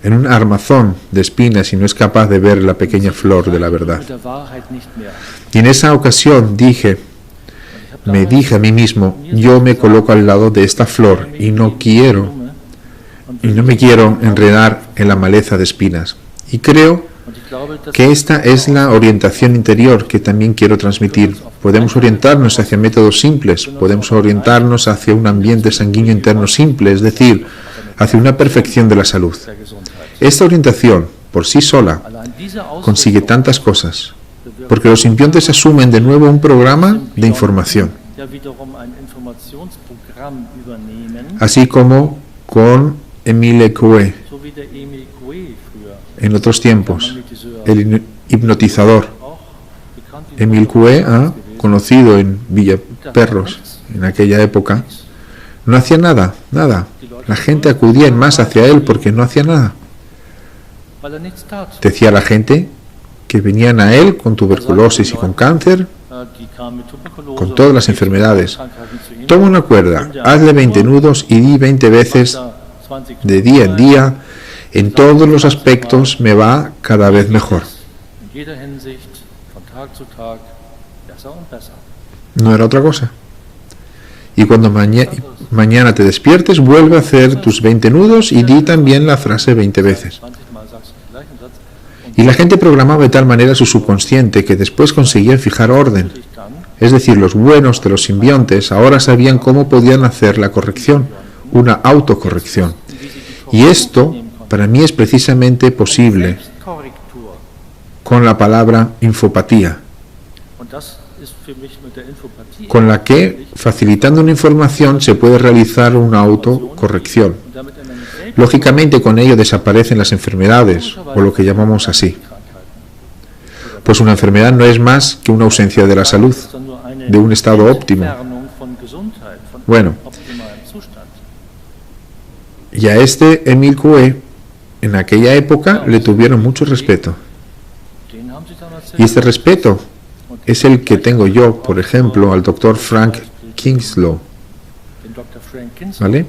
A: en un armazón de espinas y no es capaz de ver la pequeña flor de la verdad. Y en esa ocasión me dije a mí mismo, yo me coloco al lado de esta flor y no me quiero enredar en la maleza de espinas. Y creo que esta es la orientación interior que también quiero transmitir. Podemos orientarnos hacia métodos simples, podemos orientarnos hacia un ambiente sanguíneo interno simple, es decir, hacia una perfección de la salud. Esta orientación, por sí sola, consigue tantas cosas, porque los simbiontes asumen de nuevo un programa de información. Así como con Émile Coué,
B: so wie der Emil Coué früher,
A: en otros tiempos,
B: Magnetiseur,
A: el hipnotizador.
B: auch bekannt in
A: Émile Coué, conocido en
B: Da hat
A: Villaperros
B: nichts,
A: en aquella época,
B: nichts.
A: no hacía nada, nada. La gente acudía en masa hacia él porque no hacía nada.
B: Weil er nichts tat.
A: Decía la gente que venían a él con tuberculosis y con cáncer,
B: Die kamen mit Tuberkulose
A: con todas las
B: und
A: enfermedades.
B: Krankheiten zu ihm.
A: Toma una cuerda, hazle 20 nudos y di 20 veces
B: Da 20
A: de día en día, en todos los aspectos me va cada vez mejor.
B: in jeder Hinsicht, von Tag zu Tag, besser und besser.
A: No era otra cosa. Y cuando mañana te despiertes, vuelve a hacer tus 20 nudos y di también la frase 20 veces.
B: 20 Mal sagst du den gleichen Satz
A: Y la gente programaba de tal manera su subconsciente que después conseguía fijar orden.
B: dich dann
A: Es decir, los buenos de los simbiontes ahora sabían cómo podían hacer la corrección, una autocorrección. Y esto, para mí, es precisamente posible
B: Selbstkorrektur.
A: con la palabra infopatía,
B: Und das ist für mich mit der Infopathie
A: con la que, facilitando una información, se puede realizar una autocorrección.
B: und damit er nämlich selbst
A: Lógicamente, con ello desaparecen las enfermedades, o lo que llamamos así.
B: Krankheiten.
A: Pues una enfermedad no es más que una ausencia de la salud,
B: Das ist dann nur eine
A: de un estado óptimo.
B: Entfernung von Gesundheit, von
A: Bueno,
B: optimalem Zustand.
A: y a este Émile Coué, en aquella época, le tuvieron mucho respeto.
B: Den haben sie damals
A: Y este respeto es el que tengo yo, por ejemplo, al doctor Frank Kingslow,
B: den Dr. Frank Kinslow.
A: ¿vale?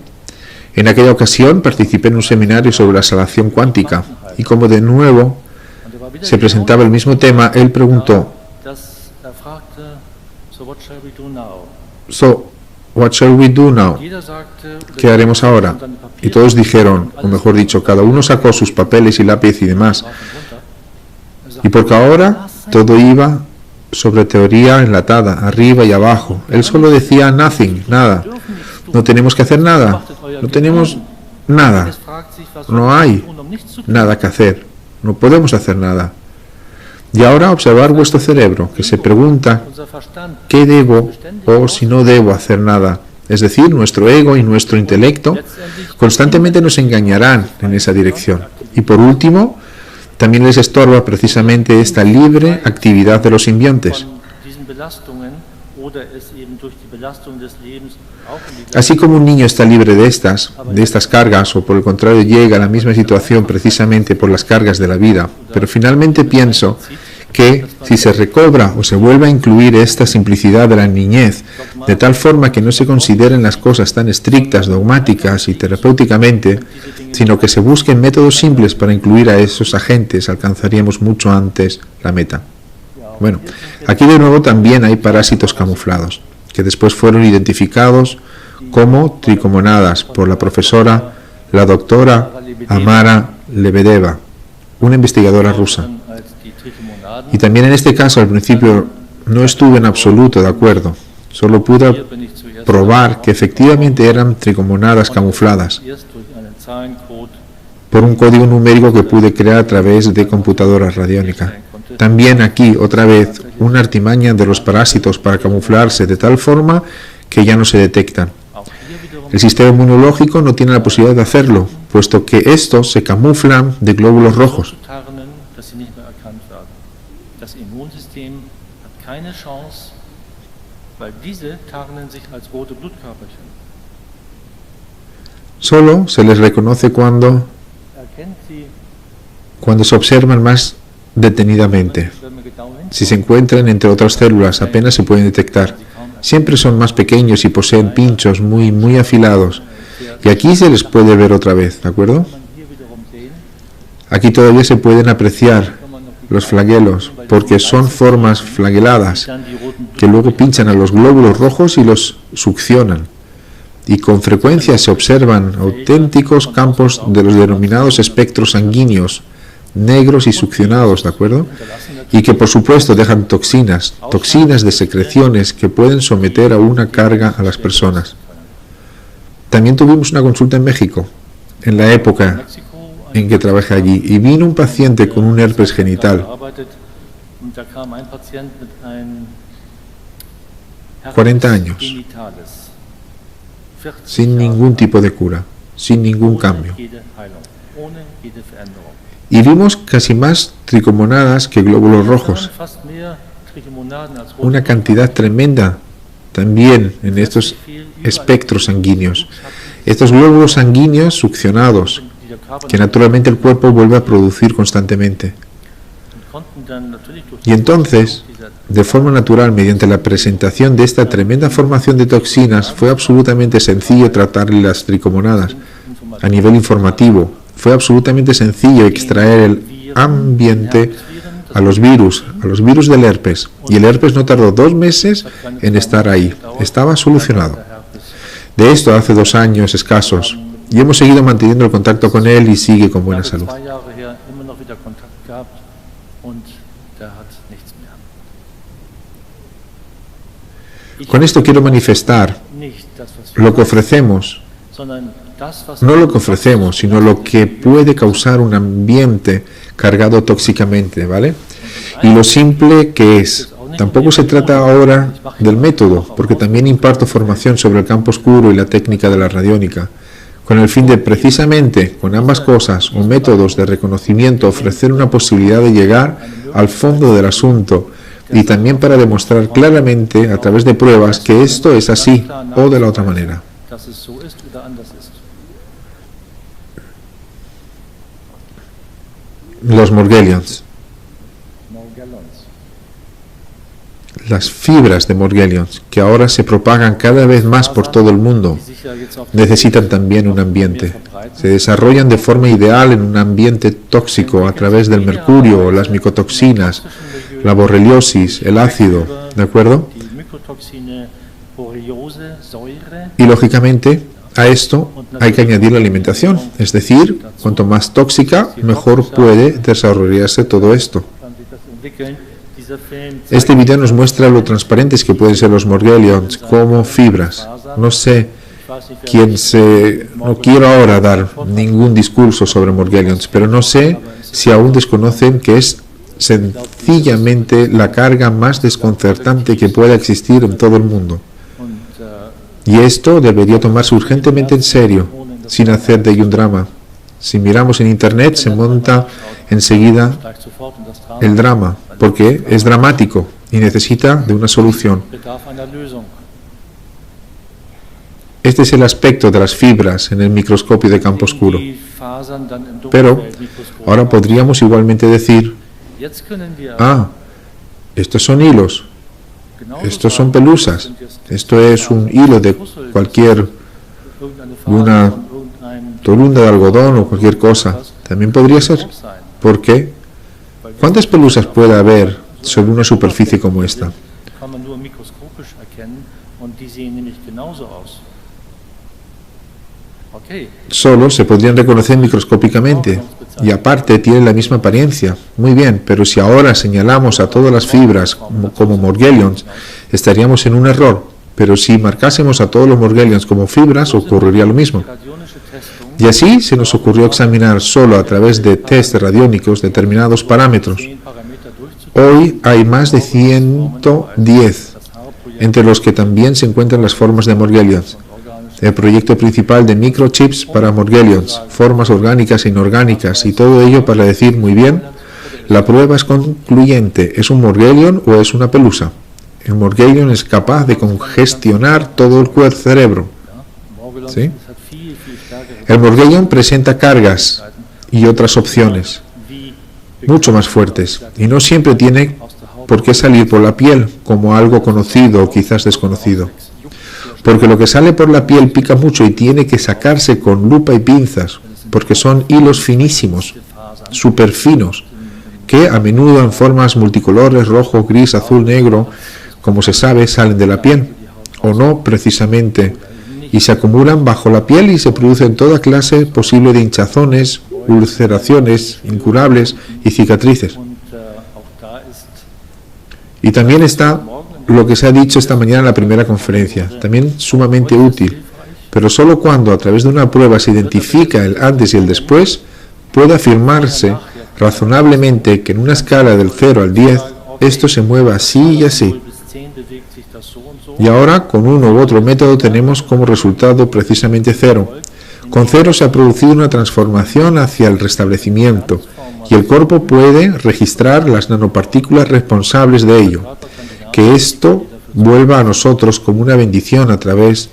A: En aquella ocasión participé en un seminario sobre la salvación cuántica y como de nuevo
B: Und er war wieder
A: se presentaba el mismo tema, él preguntó,
B: fragte, so what shall we do now?
A: "So, what shall we do now?"
B: Jeder sagte,
A: ¿Qué haremos ahora? Y todos dijeron, o mejor dicho, cada uno sacó sus papeles y lápiz y demás. Y porque ahora todo iba sobre teoría enlatada, arriba y abajo. Él solo decía nothing, nada. No tenemos que hacer nada. No tenemos nada. No hay nada que hacer. No podemos hacer nada. Y ahora observar vuestro cerebro, que se pregunta qué debo o si no debo hacer nada. Es decir, nuestro ego y nuestro intelecto constantemente nos engañarán en esa dirección. Y por último, también les estorba precisamente esta libre actividad de los simbiontes. Así como un niño está libre de estas cargas, o por el contrario llega a la misma situación precisamente por las cargas de la vida, pero finalmente pienso que si se recobra o se vuelve a incluir esta simplicidad de la niñez, de tal forma que no se consideren las cosas tan estrictas, dogmáticas y terapéuticamente, sino que se busquen métodos simples para incluir a esos agentes, alcanzaríamos mucho antes la meta. Bueno, aquí de nuevo también hay parásitos camuflados, que después fueron identificados como tricomonadas por la profesora, la doctora Amara Lebedeva, una investigadora rusa. Y también en este caso al principio no estuve en absoluto de acuerdo, solo pude probar que efectivamente eran tricomonadas camufladas por un código numérico que pude crear a través de computadora radiónica. También aquí, otra vez, una artimaña de los parásitos para camuflarse de tal forma que ya no se detectan. El sistema inmunológico no tiene la posibilidad de hacerlo, puesto que estos se camuflan de glóbulos rojos.
B: Das Immunsystem hat keine Chance, weil diese tarnen sich als rote Blutkörperchen.
A: Solo se les reconoce cuando se observan más detenidamente. Si se encuentran entre otras células, apenas se pueden detectar. Siempre son más pequeños y poseen pinchos muy afilados. Y aquí se les puede ver otra vez, ¿de acuerdo? Aquí todavía se pueden apreciar los flagelos, porque son formas flageladas que luego pinchan a los glóbulos rojos y los succionan. Y con frecuencia se observan auténticos campos de los denominados espectros sanguíneos, negros y succionados, ¿de acuerdo? Y que por supuesto dejan toxinas de secreciones que pueden someter a una carga a las personas. También tuvimos una consulta en México, en la época en que trabajé allí, y vino un paciente con un herpes genital, 40 años, sin ningún tipo de cura, sin ningún cambio.
B: jede Heilung, ohne jede Veränderung.
A: Y vimos casi más tricomonadas que glóbulos rojos,
B: Fast mehr Trichomonaden als rote
A: una cantidad tremenda también en estos espectros sanguíneos. Estos glóbulos sanguíneos succionados,
B: die der Körper
A: que naturalmente el cuerpo vuelve a producir constantemente.
B: konnten dann natürlich durch
A: Y entonces, de forma natural, mediante la presentación de esta tremenda formación de toxinas, fue absolutamente sencillo tratar las tricomonadas. A nivel informativo, fue absolutamente sencillo extraer el ambiente a los virus del herpes. Y el herpes no tardó 2 meses en estar ahí. Estaba solucionado. De esto hace 2 años escasos. Y hemos seguido manteniendo el contacto con él y sigue con buena salud.
B: 2 Jahre her immer noch wieder Kontakt gehabt und der hat nichts mehr.
A: Con esto quiero manifestar
B: Nicht das, was wir
A: lo que ofrecemos,
B: sondern das, was
A: no lo que ofrecemos, sino lo que puede causar un ambiente cargado tóxicamente, ¿vale? Y lo simple que es. Tampoco se trata ahora del método, porque también imparto formación sobre el campo oscuro y la técnica de la radiónica, con el fin de precisamente, con ambas cosas o métodos de reconocimiento, ofrecer una posibilidad de llegar al fondo del asunto y también para demostrar claramente a través de pruebas que esto es así o de la otra manera.
B: dass es so ist oder anders ist.
A: Los Morgellons,
B: Morgellons.
A: las fibras de Morgellons, que ahora se propagan cada vez más por todo el mundo,
B: Die sich ja jetzt auf
A: necesitan también un ambiente. Se desarrollan de forma ideal en un ambiente tóxico a través del mercurio, las micotoxinas, la borreliosis, el ácido, ¿de acuerdo?
B: die Mykotoxine, Borreliose, Säure,
A: Y lógicamente a esto hay que añadir la alimentación, es decir, cuanto más tóxica, mejor puede desarrollarse todo esto.
B: kann sich das entwickeln. Dieser Film
A: Este video nos muestra lo transparentes que pueden ser los Morgellons como fibras. No sé no quiero ahora dar ningún discurso sobre Morgellons, pero no sé si aún desconocen que es sencillamente la carga más desconcertante que pueda existir en todo el mundo. Y esto debería tomarse urgentemente en serio, sin hacer de ello un drama. Si miramos en internet se monta enseguida
B: steigt sofort in das Drama,
A: el drama, porque es dramático y necesita de una solución.
B: bedarf einer Lösung.
A: Este es el aspecto de las fibras en el microscopio de campo oscuro.
B: Die Fasern dann im
A: Pero
B: Dunkelfeldmikroskop.
A: ahora podríamos igualmente decir,
B: Jetzt können wir
A: estos son hilos,
B: genauso
A: estos son
B: sagen,
A: pelusas,
B: sind jetzt
A: esto es un hilo de cualquier
B: irgendeine Faser
A: una
B: von irgendeinem
A: tolunda de algodón o cualquier cosa. También podría ser.
B: Stoff sein.
A: ¿Por qué? ¿Cuántas pelusas puede haber sobre una superficie como esta?
B: Kann man nur mikroskopisch erkennen und die sehen nämlich genauso aus. Okay,
A: Solo se podrían reconocer microscópicamente y aparte tienen la misma apariencia. Muy bien, pero si ahora señalamos a todas las fibras como Morgellons, estaríamos en un error. Pero si marcásemos a todos los Morgellons como fibras, ocurriría lo mismo.
B: radionische Testung,
A: Y así se nos ocurrió examinar solo a través de test radiónicos determinados parámetros.
B: 10 Parameter durchzuführen,
A: Hoy hay más de 110, entre los que también se encuentran las formas de Morgellons. El proyecto principal de microchips para Morgellons, formas orgánicas e inorgánicas, y todo ello para decir muy bien, la prueba es concluyente, ¿es un Morgellon o es una pelusa? El Morgellon es capaz de congestionar todo el cerebro.
B: Morgellons,
A: ¿Sí?
B: es hat viel stärkere
A: El Morgellon presenta cargas y otras opciones
B: wie
A: mucho más fuertes, y no siempre tiene
B: aus der Haut
A: por qué salir por la piel como algo conocido o quizás desconocido. Porque lo que sale por la piel pica mucho y tiene que sacarse con lupa y pinzas, porque son hilos finísimos, súper finos, que a menudo en formas multicolores, rojo, gris, azul, negro, como se sabe, salen de la piel, o no precisamente, y se acumulan bajo la piel y se producen toda clase posible de hinchazones, ulceraciones incurables y cicatrices.
B: und auch da ist
A: Y también está lo que se ha dicho esta mañana en la primera conferencia, también sumamente útil, pero solo cuando a través de una prueba se identifica el antes y el después, puede afirmarse razonablemente que en una escala del 0 al 10, esto se mueve así y así.
B: 0 bis 10 bewegt sich das so und so.
A: Y ahora, con uno u otro método, tenemos como resultado precisamente 0, Con cero se ha producido una transformación hacia el restablecimiento y el cuerpo puede registrar las nanopartículas responsables de ello. Que esto vuelva a nosotros como una bendición a través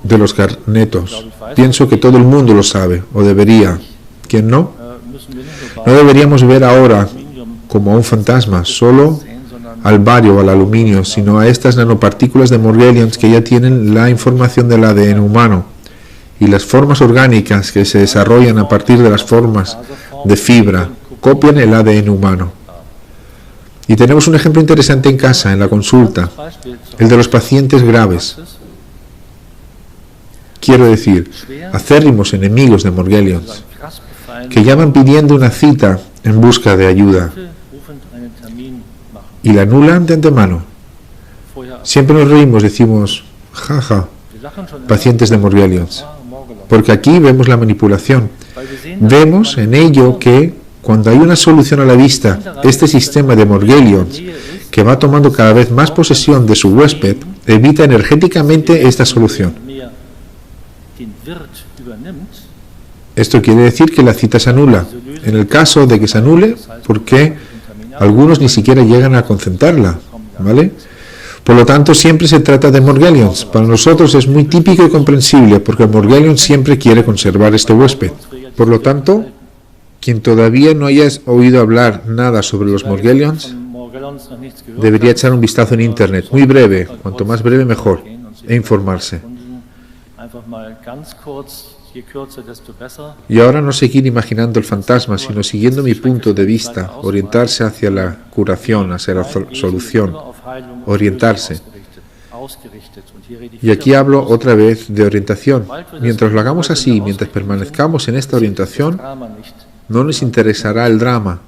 A: de los garnetos. Pienso que todo el mundo lo sabe, o debería. ¿Quién no? No deberíamos ver ahora como a un fantasma, solo al bario o al aluminio, sino a estas nanopartículas de Morgellons que ya tienen la información del ADN humano y las formas orgánicas que se desarrollan a partir de las formas de fibra, copian el ADN humano. Y tenemos un ejemplo interesante en casa, en la consulta, el de los pacientes graves. Quiero decir, acérrimos enemigos de Morgellons, que llaman pidiendo una cita en busca de ayuda y la anulan de antemano. Siempre nos reímos, decimos, jaja, pacientes de Morgellons, porque aquí vemos la manipulación. Vemos en ello que cuando hay una solución a la vista, este sistema de Morgellons, que va tomando cada vez más posesión de su huésped, evita energéticamente esta solución. Esto quiere decir que la cita se anula. En el caso de que se anule, porque algunos ni siquiera llegan a concentrarla, ¿vale? Por lo tanto, siempre se trata de Morgellons. Para nosotros es muy típico y comprensible, porque el Morgellon siempre quiere conservar este huésped. Por lo tanto, quien todavía no haya oído hablar nada sobre los Morgellons, debería echar un vistazo en Internet, muy breve, cuanto más breve mejor, e informarse. Y ahora no seguir imaginando el fantasma, sino siguiendo mi punto de vista, orientarse hacia la curación, hacia la solución, orientarse. Y aquí hablo otra vez de orientación. Mientras lo hagamos así, mientras permanezcamos en esta orientación, no nos interesará el drama,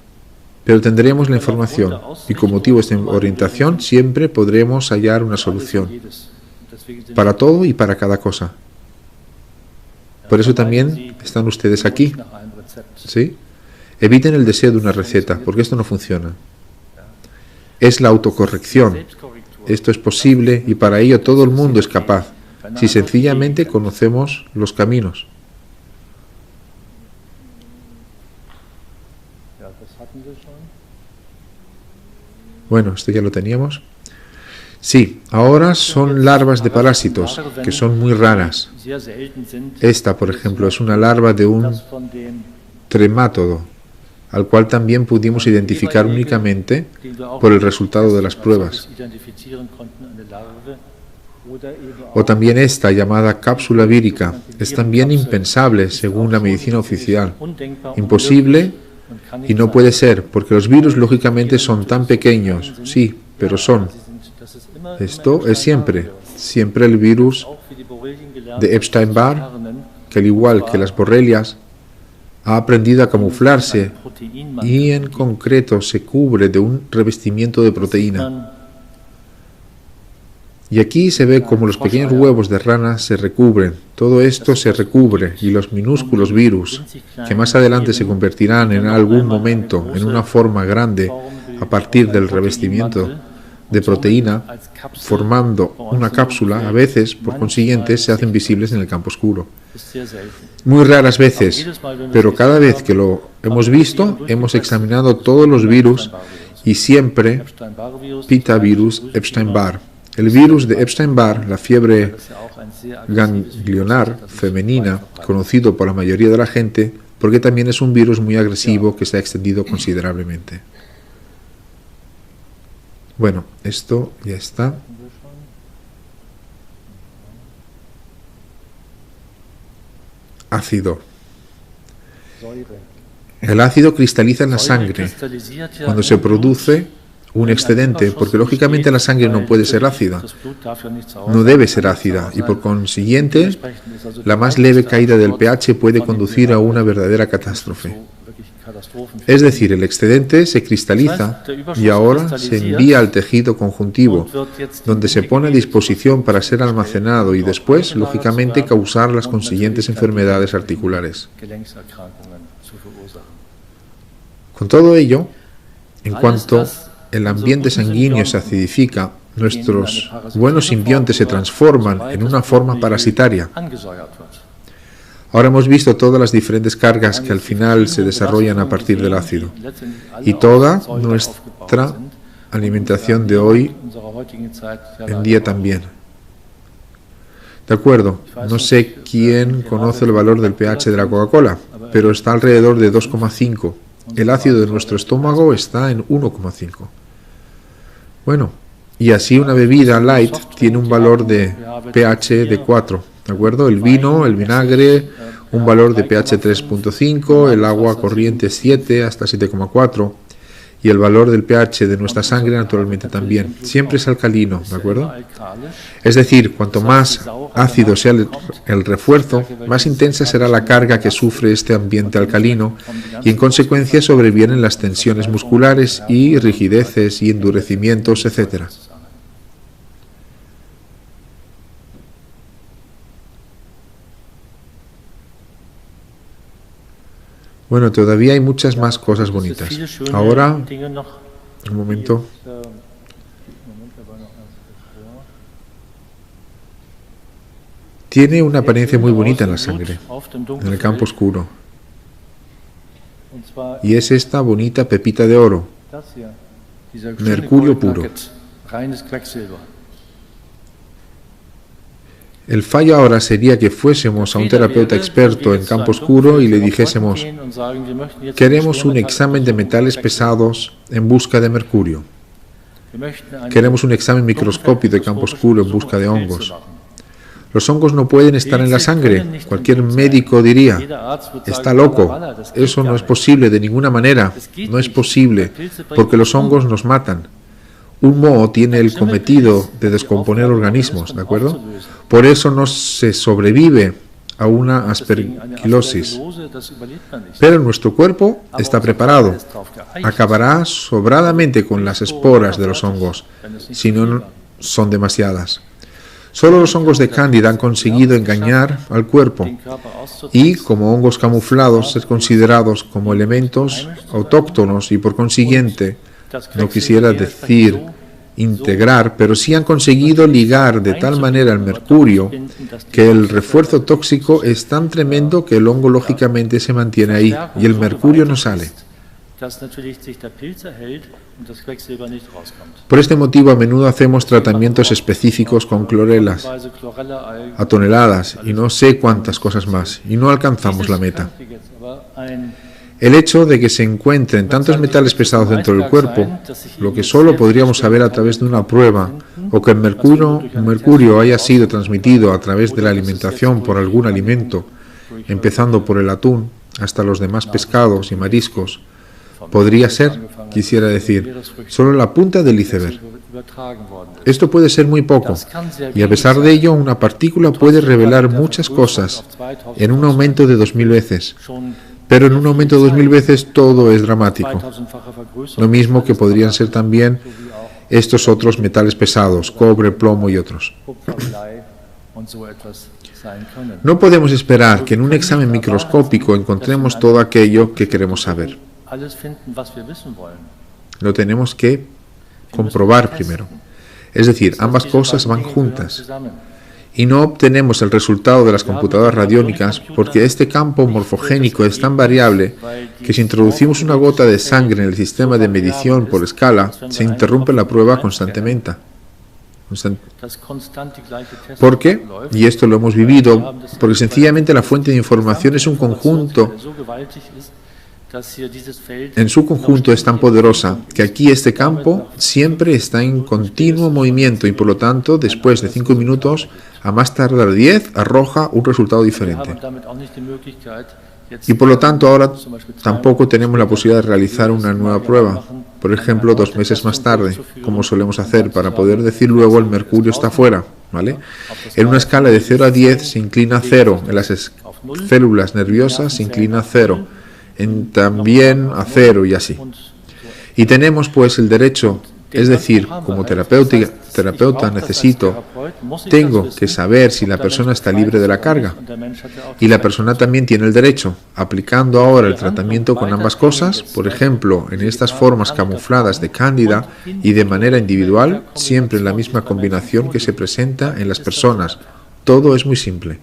A: pero tendremos la información y con motivo de esta orientación siempre podremos hallar una solución para todo y para cada cosa. Por eso también están ustedes aquí, ¿sí? Eviten el deseo de una receta, porque esto no funciona. Es la autocorrección. Esto es posible y para ello todo el mundo es capaz, si sencillamente conocemos los caminos. Bueno, esto ya lo teníamos. Sí, ahora son larvas de parásitos, que son muy raras. Esta, por ejemplo, es una larva de un tremátodo, al cual también pudimos identificar únicamente por el resultado de las pruebas. O también esta, llamada cápsula vírica, es también impensable según la medicina oficial. Imposible y no puede ser, porque los virus lógicamente son tan pequeños, sí, pero son. Esto es siempre el virus de Epstein-Barr, que al igual que las borrelias, ha aprendido a camuflarse y en concreto se cubre de un revestimiento de proteína. Y aquí se ve como los pequeños huevos de rana se recubren, todo esto se recubre y los minúsculos virus, que más adelante se convertirán en algún momento en una forma grande a partir del revestimiento de proteína, formando una cápsula, a veces, por consiguiente, se hacen visibles en el campo oscuro. Muy raras veces, pero cada vez que lo hemos visto, hemos examinado todos los virus y siempre pitavirus Epstein-Barr. El virus de Epstein-Barr, la fiebre ganglionar femenina, conocido por la mayoría de la gente, porque también es un virus muy agresivo que se ha extendido considerablemente. Bueno, esto ya está. Ácido. El ácido cristaliza en la sangre cuando se produce un excedente, porque lógicamente la sangre no puede ser ácida, no debe ser ácida, y por consiguiente la más leve caída del pH puede conducir a una verdadera catástrofe. Es decir, el excedente se cristaliza y ahora se envía al tejido conjuntivo, donde se pone a disposición para ser almacenado y después, lógicamente, causar las consiguientes enfermedades articulares. Con todo ello, en cuanto el ambiente sanguíneo se acidifica, nuestros buenos simbiontes se transforman en una forma parasitaria. Ahora hemos visto todas las diferentes cargas que al final se desarrollan a partir del ácido. Y toda nuestra alimentación de hoy en día también. De acuerdo, no sé quién conoce el valor del pH de la Coca-Cola, pero está alrededor de 2,5. El ácido de nuestro estómago está en 1,5. Bueno, y así una bebida light tiene un valor de pH de 4, ¿de acuerdo? El vino, el vinagre, un valor de pH 3,5, el agua corriente 7 hasta 7,4, y el valor del pH de nuestra sangre naturalmente también. Siempre es alcalino, ¿de acuerdo? Es decir, cuanto más ácido sea el refuerzo, más intensa será la carga que sufre este ambiente alcalino y en consecuencia sobrevienen las tensiones musculares y rigideces y endurecimientos, etc. Bueno, todavía hay muchas más cosas bonitas. Ahora, un momento. Tiene una apariencia muy bonita en la sangre, en el campo oscuro. Y es esta bonita pepita de oro, mercurio puro. El fallo ahora sería que fuésemos a un terapeuta experto en campo oscuro y le dijésemos: queremos un examen de metales pesados en busca de mercurio. Queremos un examen microscópico de campo oscuro en busca de hongos. Los hongos no pueden estar en la sangre. Cualquier médico diría: está loco, eso no es posible de ninguna manera. No es posible, porque los hongos nos matan. Un moho tiene el cometido de descomponer organismos, ¿de acuerdo? Por eso no se sobrevive a una aspergilosis. Pero nuestro cuerpo está preparado. Acabará sobradamente con las esporas de los hongos, si no son demasiadas. Solo los hongos de Cándida han conseguido engañar al cuerpo y, como hongos camuflados, ser considerados como elementos autóctonos y, por consiguiente, no quisiera decir integrar, pero sí han conseguido ligar de tal manera el mercurio que el refuerzo tóxico es tan tremendo que el hongo lógicamente se mantiene ahí y el mercurio no sale. Por este motivo a menudo hacemos tratamientos específicos con clorelas a toneladas y no sé cuántas cosas más y no alcanzamos la meta. El hecho de que se encuentren tantos metales pesados dentro del cuerpo, lo que solo podríamos saber a través de una prueba, o que el mercurio haya sido transmitido a través de la alimentación por algún alimento, empezando por el atún hasta los demás pescados y mariscos, podría ser, quisiera decir, solo la punta del iceberg. Esto puede ser muy poco, y a pesar de ello, una partícula puede revelar muchas cosas en un aumento de 2000 veces. Pero en un aumento de 2000 veces todo es dramático. Lo mismo que podrían ser también estos otros metales pesados, cobre, plomo y otros. No podemos esperar que en un examen microscópico encontremos todo aquello que queremos saber. Lo tenemos que comprobar primero. Es decir, ambas cosas van juntas. Y no obtenemos el resultado de las computadoras radiónicas porque este campo morfogénico es tan variable que si introducimos una gota de sangre en el sistema de medición por escala, se interrumpe la prueba constantemente. ¿Por qué? Y esto lo hemos vivido, porque sencillamente la fuente de información es un conjunto. En su conjunto es tan poderosa que aquí este campo siempre está en continuo movimiento y por lo tanto después de 5 minutos a más tardar 10 arroja un resultado diferente. Y por lo tanto ahora tampoco tenemos la posibilidad de realizar una nueva prueba, por ejemplo 2 meses más tarde, como solemos hacer para poder decir luego el mercurio está fuera, ¿vale? En una escala de 0 a 10 se inclina a 0, en las células nerviosas se inclina a 0. También a 0 y así. Y tenemos pues el derecho Es decir, como terapeuta tengo que saber si la persona está libre de la carga. Y la persona también tiene el derecho. Aplicando ahora el tratamiento con ambas cosas, por ejemplo, en estas formas camufladas de cándida y de manera individual, siempre en la misma combinación que se presenta en las personas. Todo es muy simple.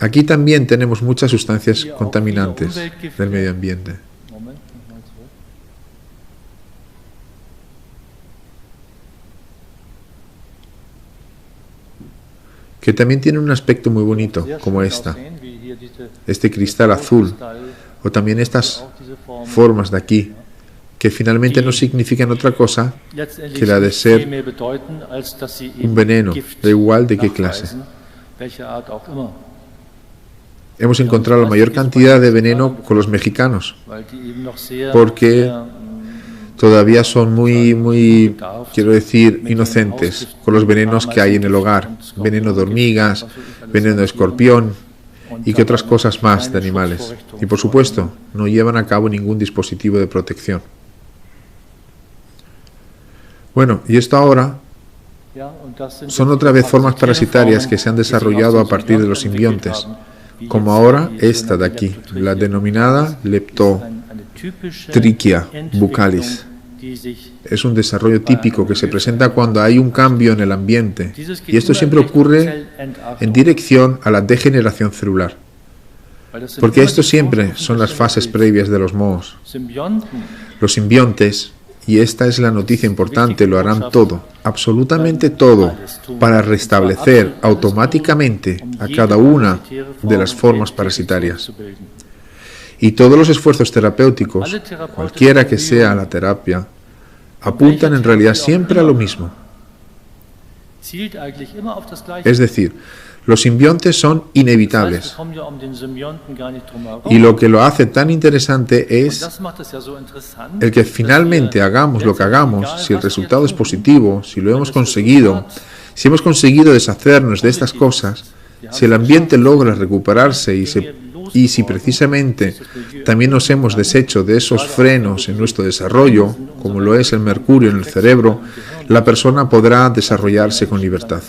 A: Aquí también tenemos muchas sustancias contaminantes del medio ambiente. Que también tiene un aspecto muy bonito, como este cristal azul, o también estas formas de aquí, que finalmente no significan otra cosa que la de ser un veneno, da igual de qué clase. Hemos encontrado la mayor cantidad de veneno con los mexicanos, porque todavía son muy, quiero decir, inocentes con los venenos que hay en el hogar. Veneno de hormigas, veneno de escorpión y que otras cosas más de animales. Y por supuesto, no llevan a cabo ningún dispositivo de protección. Bueno, y esto ahora son otra vez formas parasitarias que se han desarrollado a partir de los simbiontes, como ahora esta de aquí, la denominada Leptotrichia buccalis. Es un desarrollo típico que se presenta cuando hay un cambio en el ambiente, y esto siempre ocurre en dirección a la degeneración celular, porque esto siempre son las fases previas de los mohos. Los simbiontes, y esta es la noticia importante, lo harán todo, absolutamente todo, para restablecer automáticamente a cada una de las formas parasitarias. Y todos los esfuerzos terapéuticos, cualquiera que sea la terapia, apuntan en realidad siempre a lo mismo. Es decir, los simbiontes son inevitables. Y lo que lo hace tan interesante es el que finalmente hagamos lo que hagamos, si el resultado es positivo, si lo hemos conseguido, si hemos conseguido deshacernos de estas cosas, si el ambiente logra recuperarse y si precisamente también nos hemos deshecho de esos frenos en nuestro desarrollo, como lo es el mercurio en el cerebro, la persona podrá desarrollarse con libertad.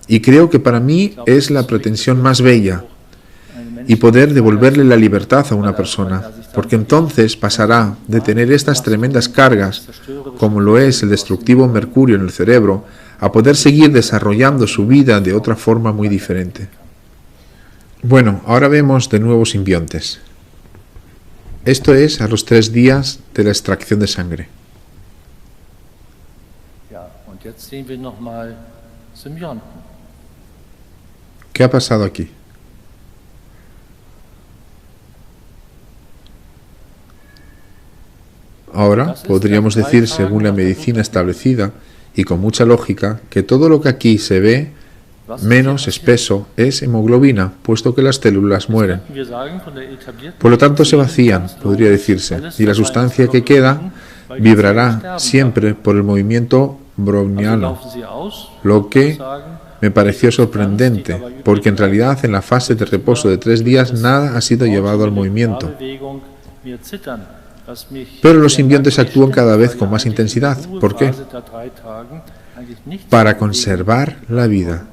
A: Y creo que para mí es la pretensión más bella, y poder devolverle la libertad a una persona, porque entonces pasará de tener estas tremendas cargas, como lo es el destructivo mercurio en el cerebro, a poder seguir desarrollando su vida de otra forma muy diferente. Bueno, ahora vemos de nuevo simbiontes. Esto es a los 3 días de la extracción de sangre. ¿Qué ha pasado aquí? Ahora podríamos decir, según la medicina establecida y con mucha lógica, que todo lo que aquí se ve menos espeso es hemoglobina, puesto que las células mueren. Por lo tanto se vacían, podría decirse, y la sustancia que queda vibrará siempre por el movimiento browniano, lo que me pareció sorprendente, porque en realidad en la fase de reposo de 3 días nada ha sido llevado al movimiento. Pero los simbiontes actúan cada vez con más intensidad. ¿Por qué? Para conservar la vida,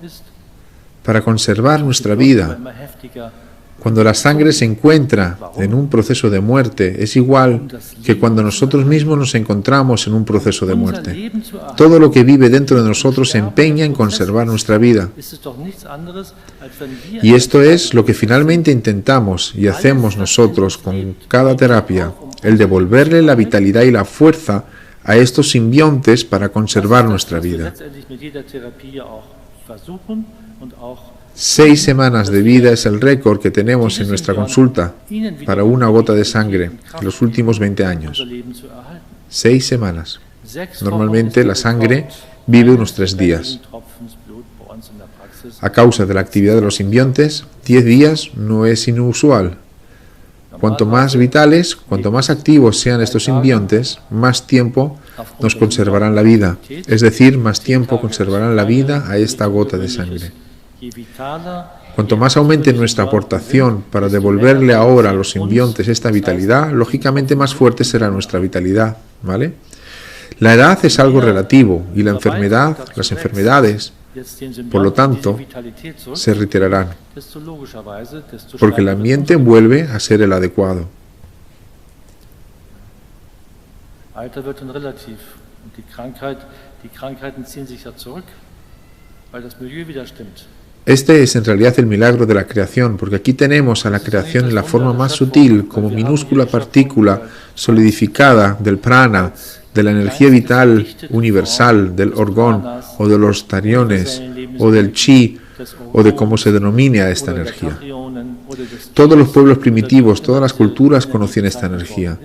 A: para conservar nuestra vida. Cuando la sangre se encuentra en un proceso de muerte, es igual que cuando nosotros mismos nos encontramos en un proceso de muerte. Todo lo que vive dentro de nosotros se empeña en conservar nuestra vida. Y esto es lo que finalmente intentamos y hacemos nosotros con cada terapia, el devolverle la vitalidad y la fuerza a estos simbiontes para conservar nuestra vida. 6 semanas de vida es el récord que tenemos en nuestra consulta para una gota de sangre en los últimos 20 años. 6 semanas. Normalmente la sangre vive unos 3 días. A causa de la actividad de los simbiontes, 10 días no es inusual. Cuanto más vitales, cuanto más activos sean estos simbiontes, más tiempo nos conservarán la vida. Es decir, más tiempo conservarán la vida a esta gota de sangre. Cuanto más aumente nuestra aportación para devolverle ahora a los simbiontes esta vitalidad, lógicamente más fuerte será nuestra vitalidad, ¿vale? La edad es algo relativo y las enfermedades, por lo tanto, se retirarán, porque el ambiente vuelve a ser el adecuado.
B: Alter wird dann relativ und die Krankheiten ziehen sich ja zurück, weil das Milieu wieder stimmt.
A: Este es en realidad el milagro de la creación, porque aquí tenemos a la creación en la forma más sutil, como minúscula partícula solidificada del prana, de la energía vital universal, del orgón, o de los tariones, o del chi, o de cómo se denomine esta energía. Todos los pueblos primitivos, todas las culturas conocían esta energía.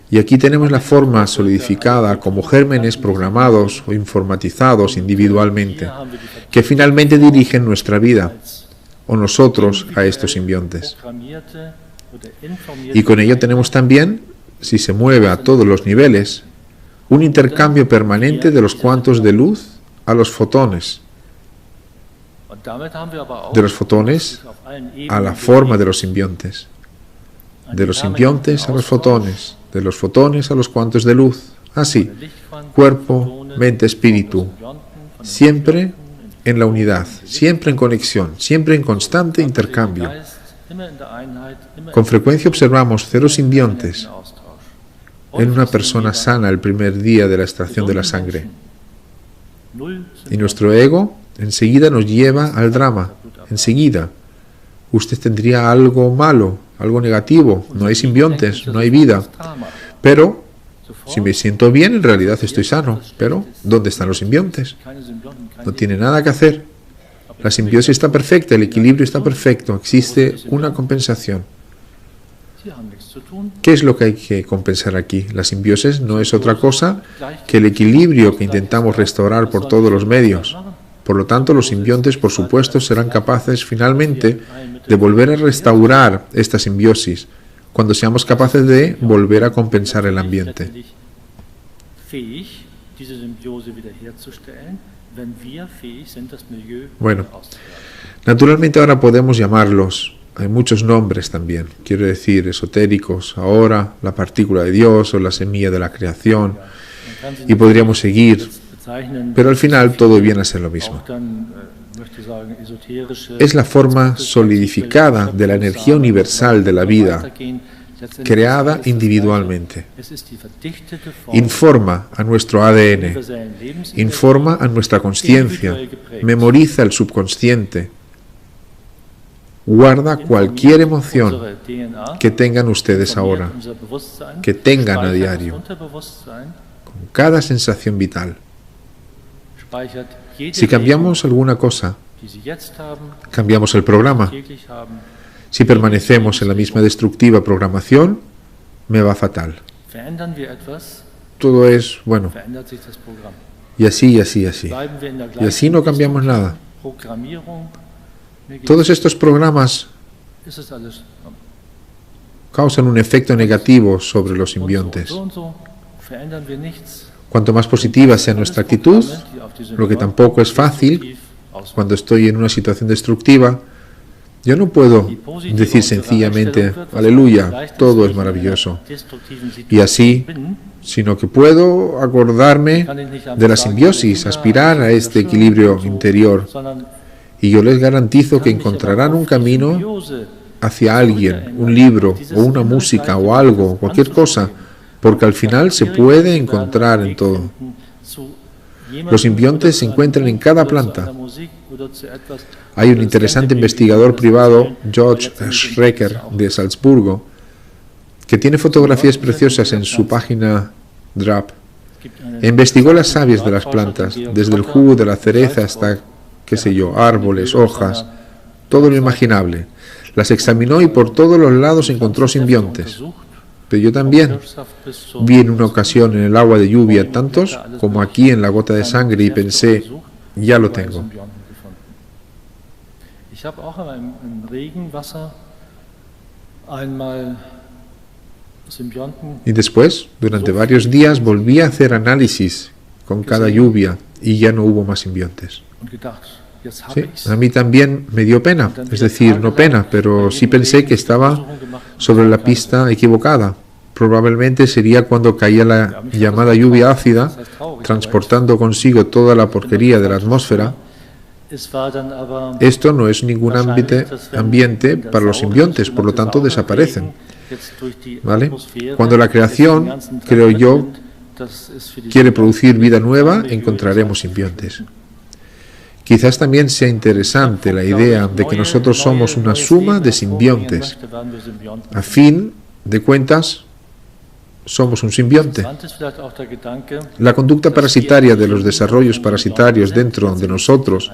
A: Y aquí tenemos la forma solidificada como gérmenes programados o informatizados individualmente, que finalmente dirigen nuestra vida, o nosotros a estos simbiontes. Y con ello tenemos también, si se mueve a todos los niveles, un intercambio permanente de los cuantos de luz a los fotones, de los fotones a la forma de los simbiontes, de los simbiontes a los fotones, de los fotones a los cuantos de luz, así, cuerpo, mente, espíritu, siempre en la unidad, siempre en conexión, siempre en constante intercambio. Con frecuencia observamos 0 simbiontes en una persona sana el primer día de la extracción de la sangre. Y nuestro ego enseguida nos lleva al drama, enseguida. Usted tendría algo malo, algo negativo, no hay simbiontes, no hay vida. Pero, si me siento bien, en realidad estoy sano. Pero, ¿dónde están los simbiontes? No tiene nada que hacer. La simbiosis está perfecta, el equilibrio está perfecto, existe una compensación. ¿Qué es lo que hay que compensar aquí? La simbiosis no es otra cosa que el equilibrio que intentamos restaurar por todos los medios. Por lo tanto, los simbiontes, por supuesto, serán capaces finalmente de volver a restaurar esta simbiosis cuando seamos capaces de volver a compensar el ambiente. Bueno, naturalmente ahora podemos llamarlos, hay muchos nombres también, quiero decir, esotéricos, ahora la partícula de Dios o la semilla de la creación, y podríamos seguir, pero al final todo viene a ser lo mismo. Es la forma solidificada de la energía universal de la vida, creada individualmente. Informa a nuestro ADN, informa a nuestra conciencia, memoriza el subconsciente, guarda cualquier emoción que tengan ustedes ahora, que tengan a diario, con cada sensación vital. Si cambiamos alguna cosa, cambiamos el programa. Si permanecemos en la misma destructiva programación, me va fatal. Todo es, bueno, y así, y así, y así. Y así no cambiamos nada. Todos estos programas causan un efecto negativo sobre los simbiontes. Cuanto más positiva sea nuestra actitud, lo que tampoco es fácil, cuando estoy en una situación destructiva, yo no puedo decir sencillamente, aleluya, todo es maravilloso, y así, sino que puedo acordarme de la simbiosis, aspirar a este equilibrio interior, y yo les garantizo que encontrarán un camino hacia alguien, un libro, o una música, o algo, cualquier cosa, porque al final se puede encontrar en todo. Los simbiontes se encuentran en cada planta. Hay un interesante investigador privado, George Schrecker, de Salzburgo, que tiene fotografías preciosas en su página DRAP. Investigó las sabias de las plantas, desde el jugo de la cereza hasta, qué sé yo, árboles, hojas, todo lo imaginable. Las examinó y por todos los lados encontró simbiontes. Pero yo también vi en una ocasión en el agua de lluvia tantos como aquí en la gota de sangre y pensé, ya lo tengo. Y después, durante varios días, volví a hacer análisis con cada lluvia y ya no hubo más simbiontes. Sí, a mí también me dio pena, es decir, no pena, pero sí pensé que estaba sobre la pista equivocada. Probablemente sería cuando caía la llamada lluvia ácida, transportando consigo toda la porquería de la atmósfera. Esto no es ningún ambiente para los simbiontes, por lo tanto desaparecen. ¿Vale? Cuando la creación, creo yo, quiere producir vida nueva, encontraremos simbiontes. Quizás también sea interesante la idea de que nosotros somos una suma de simbiontes. A fin de cuentas, somos un simbionte. La conducta parasitaria de los desarrollos parasitarios dentro de nosotros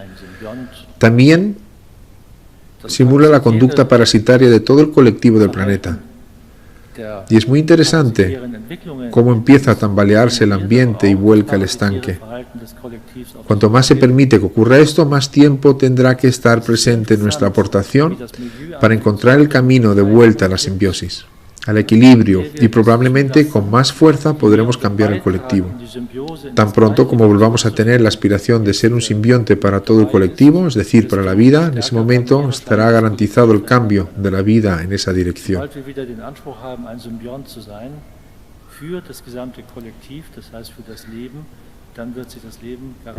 A: también simula la conducta parasitaria de todo el colectivo del planeta. Y es muy interesante cómo empieza a tambalearse el ambiente y vuelca el estanque. Cuanto más se permite que ocurra esto, más tiempo tendrá que estar presente nuestra aportación para encontrar el camino de vuelta a la simbiosis, al equilibrio, y probablemente con más fuerza podremos cambiar el colectivo. Tan pronto como volvamos a tener la aspiración de ser un simbionte para todo el colectivo, es decir, para la vida, en ese momento estará garantizado el cambio de la vida en esa dirección.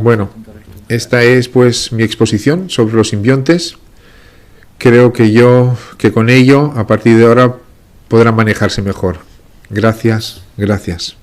A: Bueno, esta es pues mi exposición sobre los simbiontes. Creo que con ello, a partir de ahora, podrán manejarse mejor. Gracias, gracias.